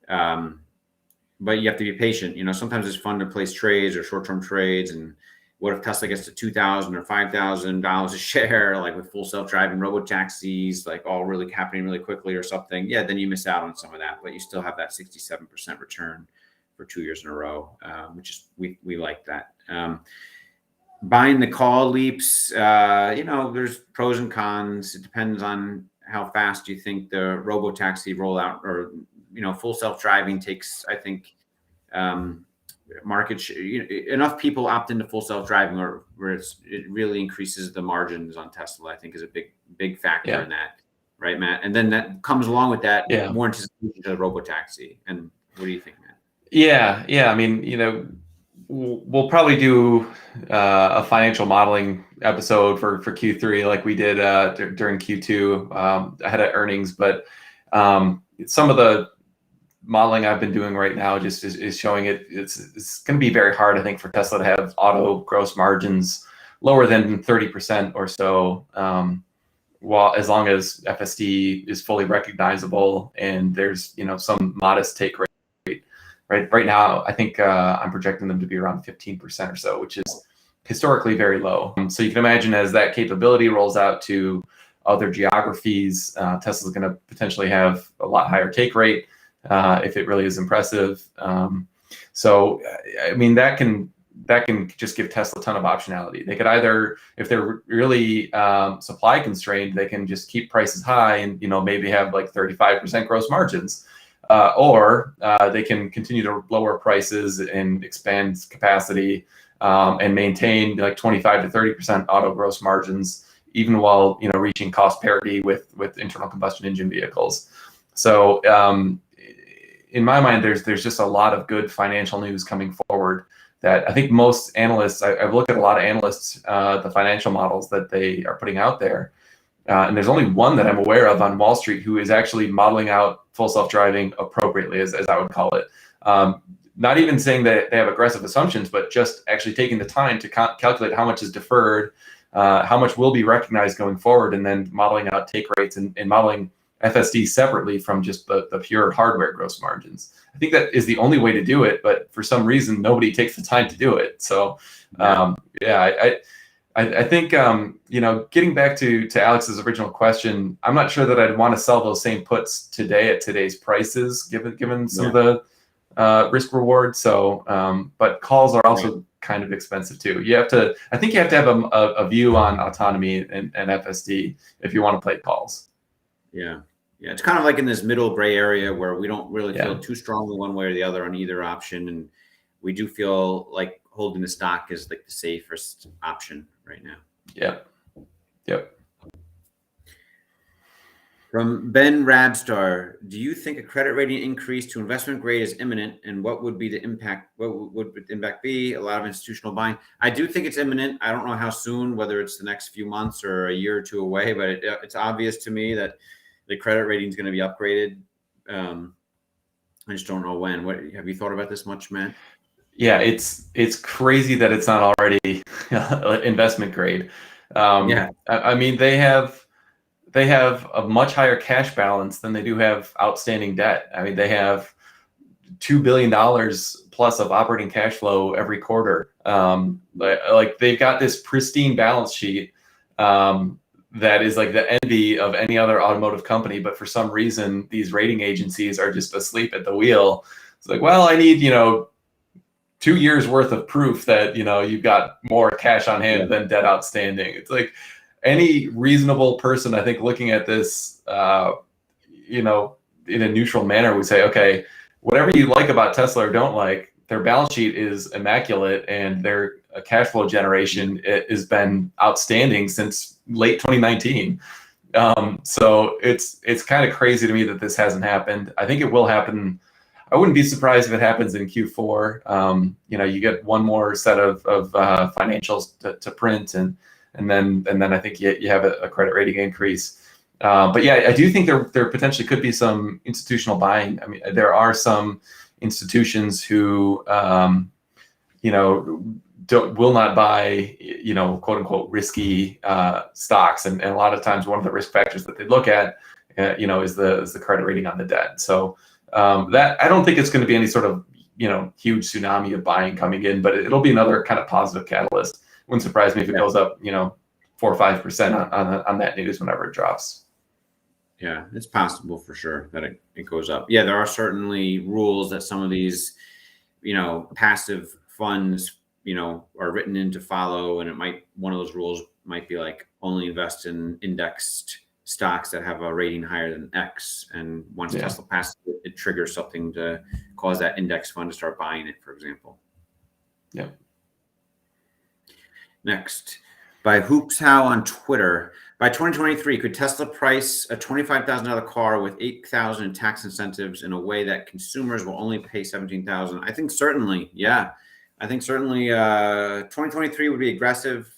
But you have to be patient. Sometimes it's fun to place trades or short-term trades. And what if Tesla gets to $2,000 or $5,000 a share, like with full self-driving robo-taxis, like all really happening really quickly or something? Yeah, then you miss out on some of that, but you still have that 67% return for 2 years in a row, which is, we like that. Buying the call leaps, there's pros and cons. It depends on how fast you think the robo-taxi rollout, or full self-driving takes, I think, enough people opt into full self-driving, or where it really increases the margins on Tesla, I think is a big factor in that, right, Matt? And then that comes along with that more anticipation to the robotaxi. And what do you think, Matt? Yeah. I mean, we'll probably do a financial modeling episode for Q3 like we did during Q2 ahead of earnings. But some of the modeling I've been doing right now just is showing it's going to be very hard, I think, for Tesla to have auto gross margins lower than 30% or so, while as long as FSD is fully recognizable and there's some modest take rate. Right now, I think I'm projecting them to be around 15% or so, which is historically very low. So you can imagine as that capability rolls out to other geographies, Tesla's going to potentially have a lot higher take rate if it really is impressive. So I mean, that can just give Tesla a ton of optionality. They could either, if they're really supply constrained, they can just keep prices high and maybe have like 35% gross margins. Or they can continue to lower prices and expand capacity and maintain like 25 to 30% auto gross margins, even while reaching cost parity with internal combustion engine vehicles. So in my mind, there's just a lot of good financial news coming forward that I think most analysts, I've looked at a lot of analysts, the financial models that they are putting out there. And there's only one that I'm aware of on Wall Street who is actually modeling out full self-driving appropriately, as I would call it. Not even saying that they have aggressive assumptions, but just actually taking the time to calculate how much is deferred, how much will be recognized going forward, and then modeling out take rates and modeling FSD separately from just the pure hardware gross margins. I think that is the only way to do it, but for some reason, nobody takes the time to do it. So I think, getting back to Alex's original question, I'm not sure that I'd want to sell those same puts today at today's prices, given some of the risk reward. So, but calls are also kind of expensive too. I think you have to have a view on autonomy and FSD if you want to play calls. Yeah. It's kind of like in this middle gray area where we don't really feel too strongly one way or the other on either option. And we do feel like holding the stock is like the safest option right now. Yep. From Ben Rabstar, do you think a credit rating increase to investment grade is imminent, and what would be the impact? What would the impact be? A lot of institutional buying. I do think it's imminent. I don't know how soon, whether it's the next few months or a year or two away, but it's obvious to me that the credit rating is going to be upgraded. I just don't know when. What have you thought about this much, Matt? Yeah, it's crazy that it's not already investment grade. I mean, they have a much higher cash balance than they do have outstanding debt. I mean, they have $2 billion plus of operating cash flow every quarter. Like they've got this pristine balance sheet that is like the envy of any other automotive company. But for some reason, these rating agencies are just asleep at the wheel. It's like, well, I need 2 years worth of proof that you've got more cash on hand than debt outstanding. It's like any reasonable person, I think, looking at this in a neutral manner would say, okay, whatever you like about Tesla or don't like, their balance sheet is immaculate and their cash flow generation has been outstanding since late 2019. So it's kind of crazy to me that this hasn't happened. I think it will happen. I wouldn't be surprised if it happens in Q4. You get one more set of financials to print, and then I think you have a credit rating increase. But yeah, I do think there potentially could be some institutional buying. I mean, there are some institutions who will not buy quote unquote risky stocks, and a lot of times one of the risk factors that they look at is the credit rating on the debt. So that I don't think it's going to be any sort of huge tsunami of buying coming in, but it'll be another kind of positive catalyst. Wouldn't surprise me if it goes up 4 or 5% on that news whenever it drops. Yeah, it's possible for sure that it goes up. Yeah, there are certainly rules that some of these passive funds are written in to follow, and one of those rules might be like only invest in indexed stocks that have a rating higher than X, and once Tesla passes it triggers something to cause that index fund to start buying it, for example. Yeah. Next, by Hoops How on Twitter. By 2023, could Tesla price a $25,000 car with $8,000 in tax incentives in a way that consumers will only pay $17,000? I think certainly, yeah. I think certainly 2023 would be aggressive.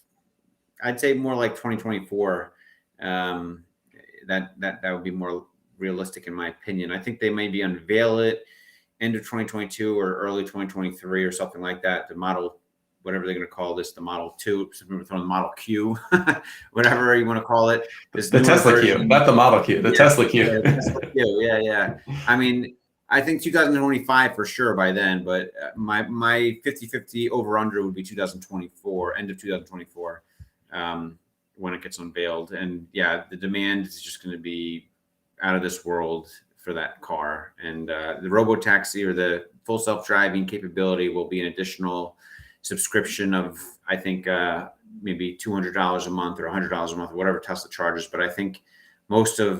I'd say more like 2024. That would be more realistic in my opinion. I think they maybe unveil it end of 2022 or early 2023 or something like that. The model, whatever they're going to call this, the Model 2, some people throwing the Model Q, whatever you want to call it. This The Tesla version. Q, not the Model Q, the Tesla Q. Yeah, the Tesla Q. Yeah. I mean, I think 2025 for sure by then, but my 50-50 over under would be 2024, end of 2024, when it gets unveiled. And yeah, the demand is just going to be out of this world for that car. And the robo-taxi or the full self-driving capability will be an additional subscription of, I think, maybe $200 a month or $100 a month, or whatever Tesla charges. But I think most of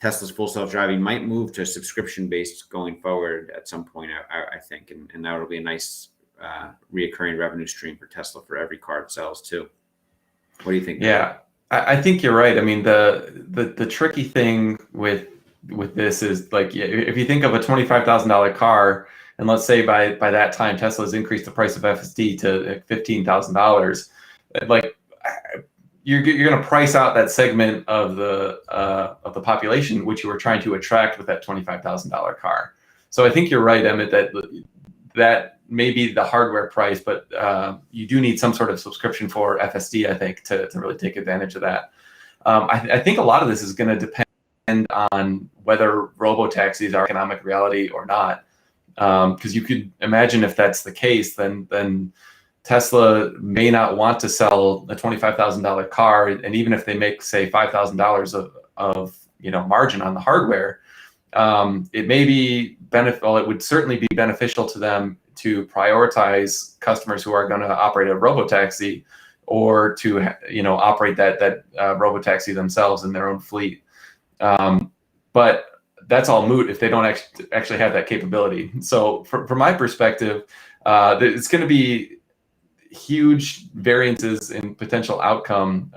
Tesla's full self-driving might move to subscription-based going forward at some point, I think. And that will be a nice reoccurring revenue stream for Tesla for every car it sells too. What do you think? Yeah, I think you're right. I mean, the tricky thing with this is, like, if you think of a $25,000 car, and let's say by that time Tesla's increased the price of FSD to $15,000, like you're going to price out that segment of the population which you were trying to attract with that $25,000 car. So I think you're right, Emmett, that may be the hardware price, but you do need some sort of subscription for FSD, I think, to really take advantage of that. I think a lot of this is going to depend on whether robo-taxis are economic reality or not. Because you could imagine if that's the case, then Tesla may not want to sell a $25,000 car, and even if they make, say, $5,000 of margin on the hardware, it may be it would certainly be beneficial to them to prioritize customers who are going to operate a robotaxi, or to operate that robotaxi themselves in their own fleet. But that's all moot if they don't actually have that capability. So from my perspective, it's going to be huge variances in potential outcome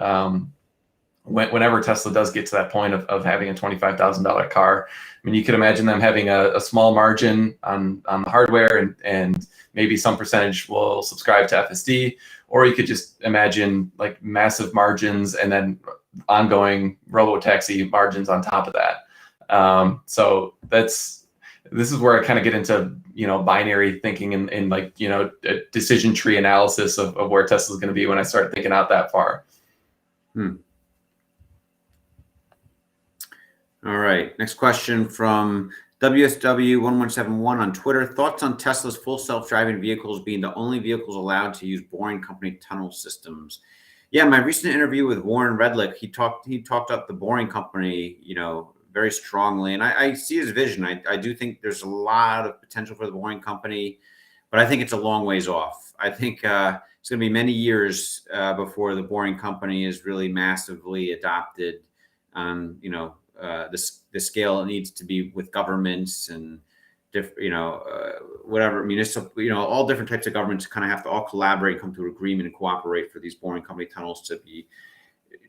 whenever Tesla does get to that point of having a $25,000 car. I mean, you could imagine them having a small margin on the hardware, and maybe some percentage will subscribe to FSD, or you could just imagine like massive margins and then ongoing robotaxi margins on top of that. So this is where I kind of get into binary thinking and like a decision tree analysis of where Tesla's going to be when I start thinking out that far. All right. Next question from WSW1171 on Twitter. Thoughts on Tesla's full self-driving vehicles being the only vehicles allowed to use Boring Company tunnel systems? Yeah, my recent interview with Warren Redlick, he talked up the Boring Company, very strongly, and I see his vision. I do think there's a lot of potential for the Boring Company, but I think it's a long ways off. I think it's going to be many years before the Boring Company is really massively adopted on the scale it needs to be with governments and whatever municipal, all different types of governments kind of have to all collaborate, come to an agreement and cooperate for these Boring Company tunnels to be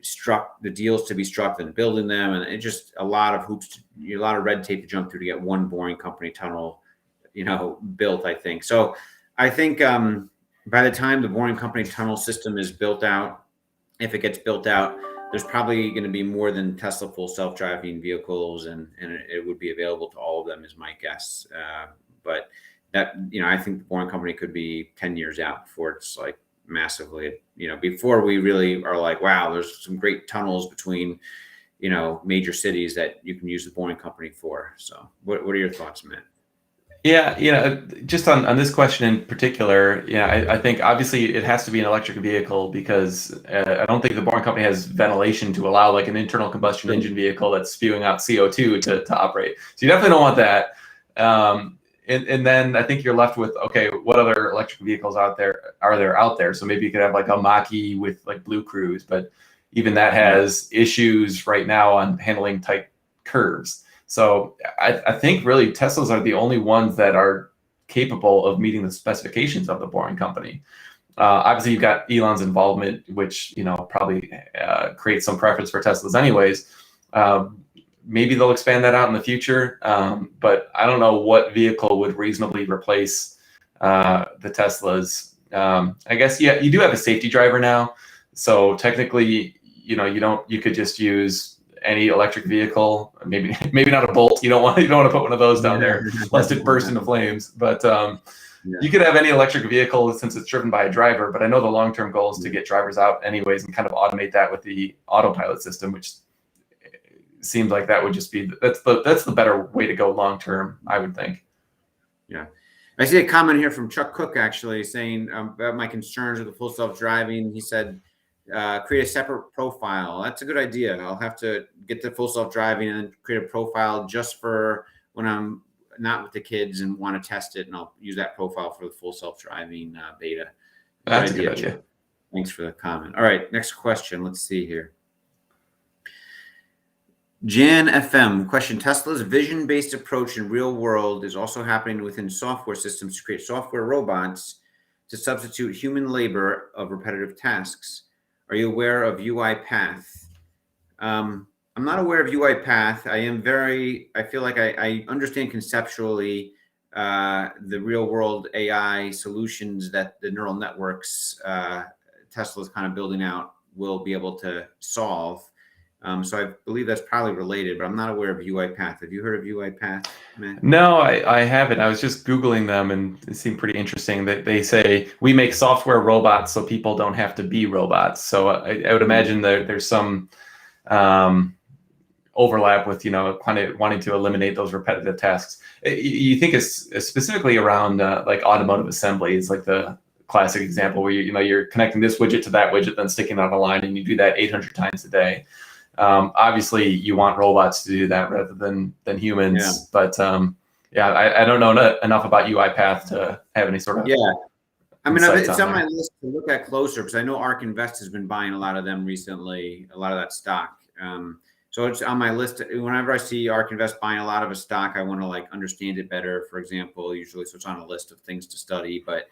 struck, the deals to be struck, and building them, and it just a lot of hoops, a lot of red tape to jump through to get one Boring Company tunnel, built. I think so. I think by the time the Boring Company tunnel system is built out, if it gets built out, there's probably going to be more than Tesla full self-driving vehicles, and it would be available to all of them, is my guess. But that, I think the Boring Company could be 10 years out before it's like massively, before we really are like, wow, there's some great tunnels between, major cities that you can use the Boring Company for. So what are your thoughts, Matt? Yeah, just on this question in particular, I think obviously it has to be an electric vehicle, because I don't think the Boring Company has ventilation to allow like an internal combustion engine vehicle that's spewing out CO2 to operate. So you definitely don't want that. And then I think you're left with, okay, what other electric vehicles are there out there? So maybe you could have like a Mach-E with like Blue Cruise, but even that has issues right now on handling tight curves. So I think really Teslas are the only ones that are capable of meeting the specifications of the Boring Company. Obviously, you've got Elon's involvement, which probably creates some preference for Teslas, anyways. Maybe they'll expand that out in the future, but I don't know what vehicle would reasonably replace the Teslas. I guess you do have a safety driver now, so technically, you could just use any electric vehicle. Maybe not a Bolt. You don't want to put one of those down there lest it burst into flames. But you could have any electric vehicle since it's driven by a driver. But I know the long-term goal is to get drivers out anyways and kind of automate that with the autopilot system, which seems like that would just be that's the better way to go long-term, I would think. Yeah. I see a comment here from Chuck Cook actually saying about my concerns with the full self-driving. He said, create a separate profile. That's a good idea. I'll have to get the full self-driving and then create a profile just for when I'm not with the kids and want to test it, and I'll use that profile for the full self-driving beta. That's a good idea. Thanks for the comment. All right, next question. Let's see here. Jan FM question: Tesla's vision-based approach in real world is also happening within software systems to create software robots to substitute human labor of repetitive tasks. Are you aware of UiPath? I'm not aware of UiPath. I feel like I understand conceptually the real world AI solutions that the neural networks Tesla is kind of building out will be able to solve. So I believe that's probably related, but I'm not aware of UiPath. Have you heard of UiPath, Matt? No, I haven't. I was just Googling them, and it seemed pretty interesting that they say we make software robots so people don't have to be robots. So I would imagine there's some overlap with kind of wanting to eliminate those repetitive tasks. You think it's specifically around like automotive assembly is like the classic example where you're connecting this widget to that widget, then sticking on a line, and you do that 800 times a day. Obviously, you want robots to do that rather than humans. Yeah. But I don't know enough about UiPath to have any sort of I mean, it's on my list to look at closer because I know ARK Invest has been buying a lot of them recently, a lot of that stock. So it's on my list. Whenever I see ARK Invest buying a lot of a stock, I want to like understand it better, for example, usually. So it's on a list of things to study, but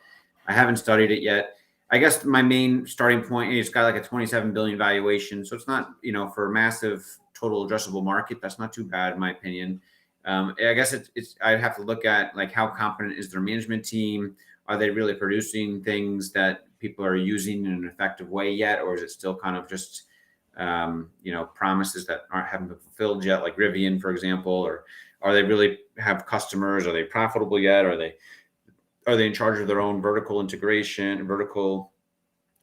I haven't studied it yet. I guess my main starting point is it's got like a 27 billion valuation. So it's not, for a massive total addressable market, that's not too bad in my opinion. I guess I'd have to look at like how competent is their management team? Are they really producing things that people are using in an effective way yet? Or is it still kind of just, promises that haven't been fulfilled yet, like Rivian, for example? Or are they really have customers? Are they profitable yet? Are they in charge of their own vertical integration, vertical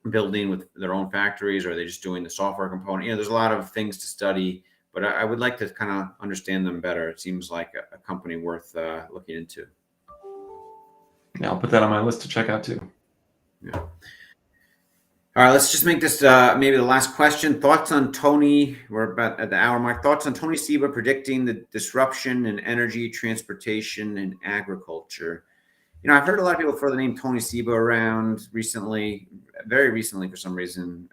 building with their own factories? Or are they just doing the software component? There's a lot of things to study, but I would like to kind of understand them better. It seems like a company worth looking into. Yeah, I'll put that on my list to check out too. Yeah. All right, let's just make this maybe the last question. Thoughts on Tony? We're about at the hour mark. Thoughts on Tony Seba predicting the disruption in energy, transportation, and agriculture? I've heard a lot of people throw the name Tony Seba around recently, very recently for some reason,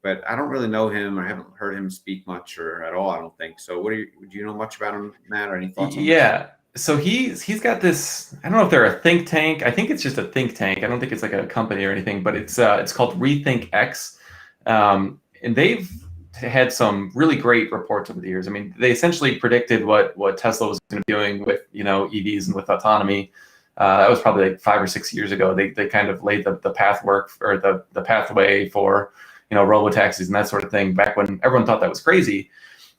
but I don't really know him. I haven't heard him speak much or at all, I don't think. So do you know much about him, Matt, or any thoughts on this? So he's got this, I don't know if they're a think tank. I think it's just a think tank. I don't think it's like a company or anything, but it's called Rethink X. And they've had some really great reports over the years. I mean, they essentially predicted what Tesla was going to be doing with, EVs and with autonomy. That was probably like 5 or 6 years ago. They kind of laid the pathway for, robotaxis and that sort of thing back when everyone thought that was crazy.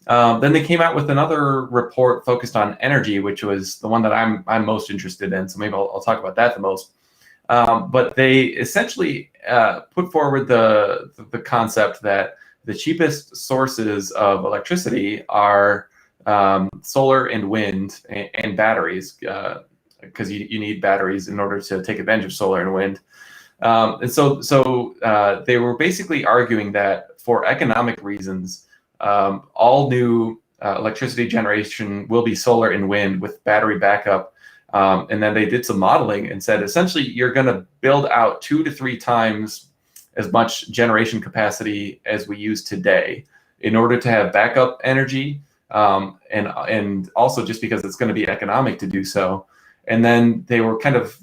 Then they came out with another report focused on energy, which was the one that I'm most interested in. So maybe I'll talk about that the most. But they essentially put forward the concept that the cheapest sources of electricity are solar and wind and batteries, because you need batteries in order to take advantage of solar and wind. And so they were basically arguing that for economic reasons, all new electricity generation will be solar and wind with battery backup. And then they did some modeling and said, essentially, you're going to build out 2 to 3 times as much generation capacity as we use today in order to have backup energy. And also just because it's going to be economic to do so. And then they were kind of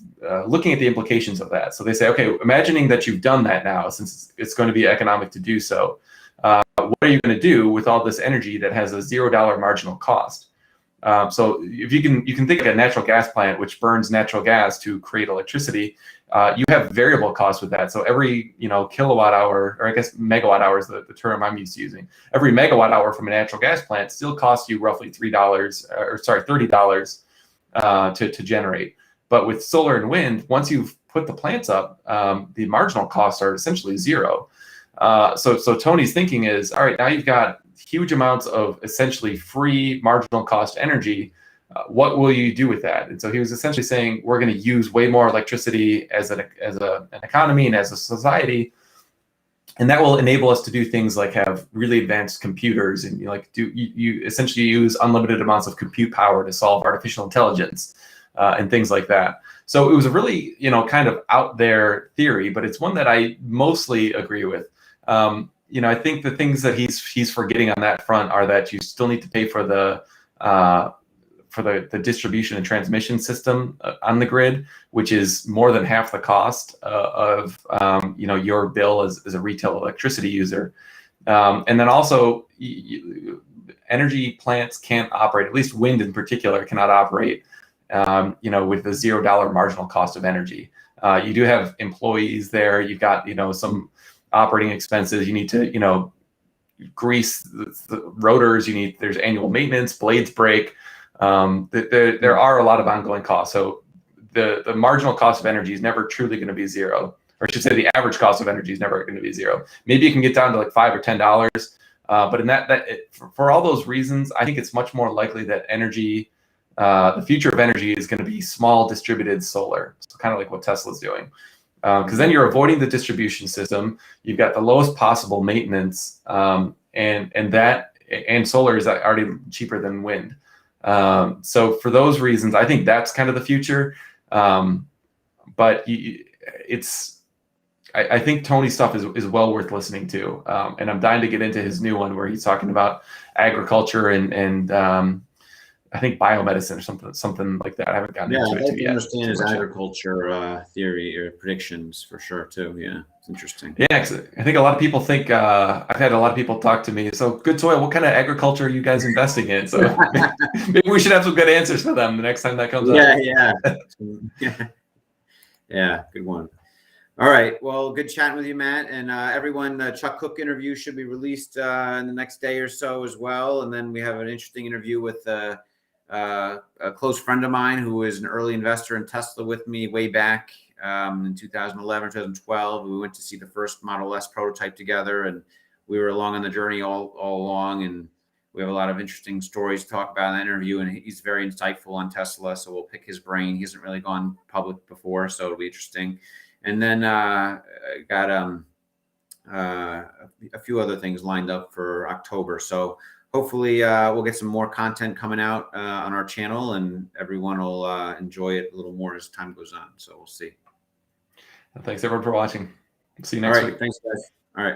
looking at the implications of that. So they say, okay, imagining that you've done that now, since it's going to be economic to do so, what are you going to do with all this energy that has a $0 marginal cost? So if you can think of a natural gas plant which burns natural gas to create electricity, you have variable costs with that. So every kilowatt hour, or I guess megawatt hour is the term I'm used to using. Every megawatt hour from a natural gas plant still costs you roughly $30 to generate. But with solar and wind, once you've put the plants up, the marginal costs are essentially zero. So Tony's thinking is, all right, now you've got huge amounts of essentially free marginal cost energy. What will you do with that? And so he was essentially saying, we're going to use way more electricity as an economy and as a society, and that will enable us to do things like have really advanced computers, and you essentially use unlimited amounts of compute power to solve artificial intelligence and things like that. So it was a really kind of out there theory, but it's one that I mostly agree with. I think the things that he's forgetting on that front are that you still need to pay for the distribution and transmission system on the grid, which is more than half the cost of your bill as a retail electricity user. And then also, energy plants can't operate, at least wind in particular, cannot operate with the $0 marginal cost of energy. You do have employees there. You've got some operating expenses. You need to grease the rotors. There's annual maintenance, blades break. There are a lot of ongoing costs. So the marginal cost of energy is never truly going to be zero, or I should say the average cost of energy is never going to be zero. Maybe it can get down to like $5 or $10, but for all those reasons, I think it's much more likely that the future of energy is going to be small distributed solar. So kind of like what Tesla's doing. Because then you're avoiding the distribution system. You've got the lowest possible maintenance, and solar is already cheaper than wind. So for those reasons, I think that's kind of the future. But I think Tony's stuff is well worth listening to, and I'm dying to get into his new one where he's talking about agriculture and I think biomedicine or something like that. I haven't gotten into it too yet. Understand his agriculture theory or predictions for sure too. Yeah, it's interesting. Yeah, I think a lot of people think I've had a lot of people talk to me. So, good soil. What kind of agriculture are you guys investing in? So maybe we should have some good answers for them the next time that comes up. Yeah. Yeah, good one. All right. Well, good chatting with you, Matt. And everyone, the Chuck Cook interview should be released in the next day or so as well. And then we have an interesting interview with a close friend of mine who is an early investor in Tesla with me way back in 2011, 2012. We went to see the first Model S prototype together, and we were along on the journey all along. And we have a lot of interesting stories to talk about in that interview, and he's very insightful on Tesla. So we'll pick his brain. He hasn't really gone public before, so it'll be interesting. And then got a few other things lined up for October. So hopefully we'll get some more content coming out on our channel, and everyone will enjoy it a little more as time goes on. So we'll see. Thanks everyone for watching. See you next week. Thanks, guys.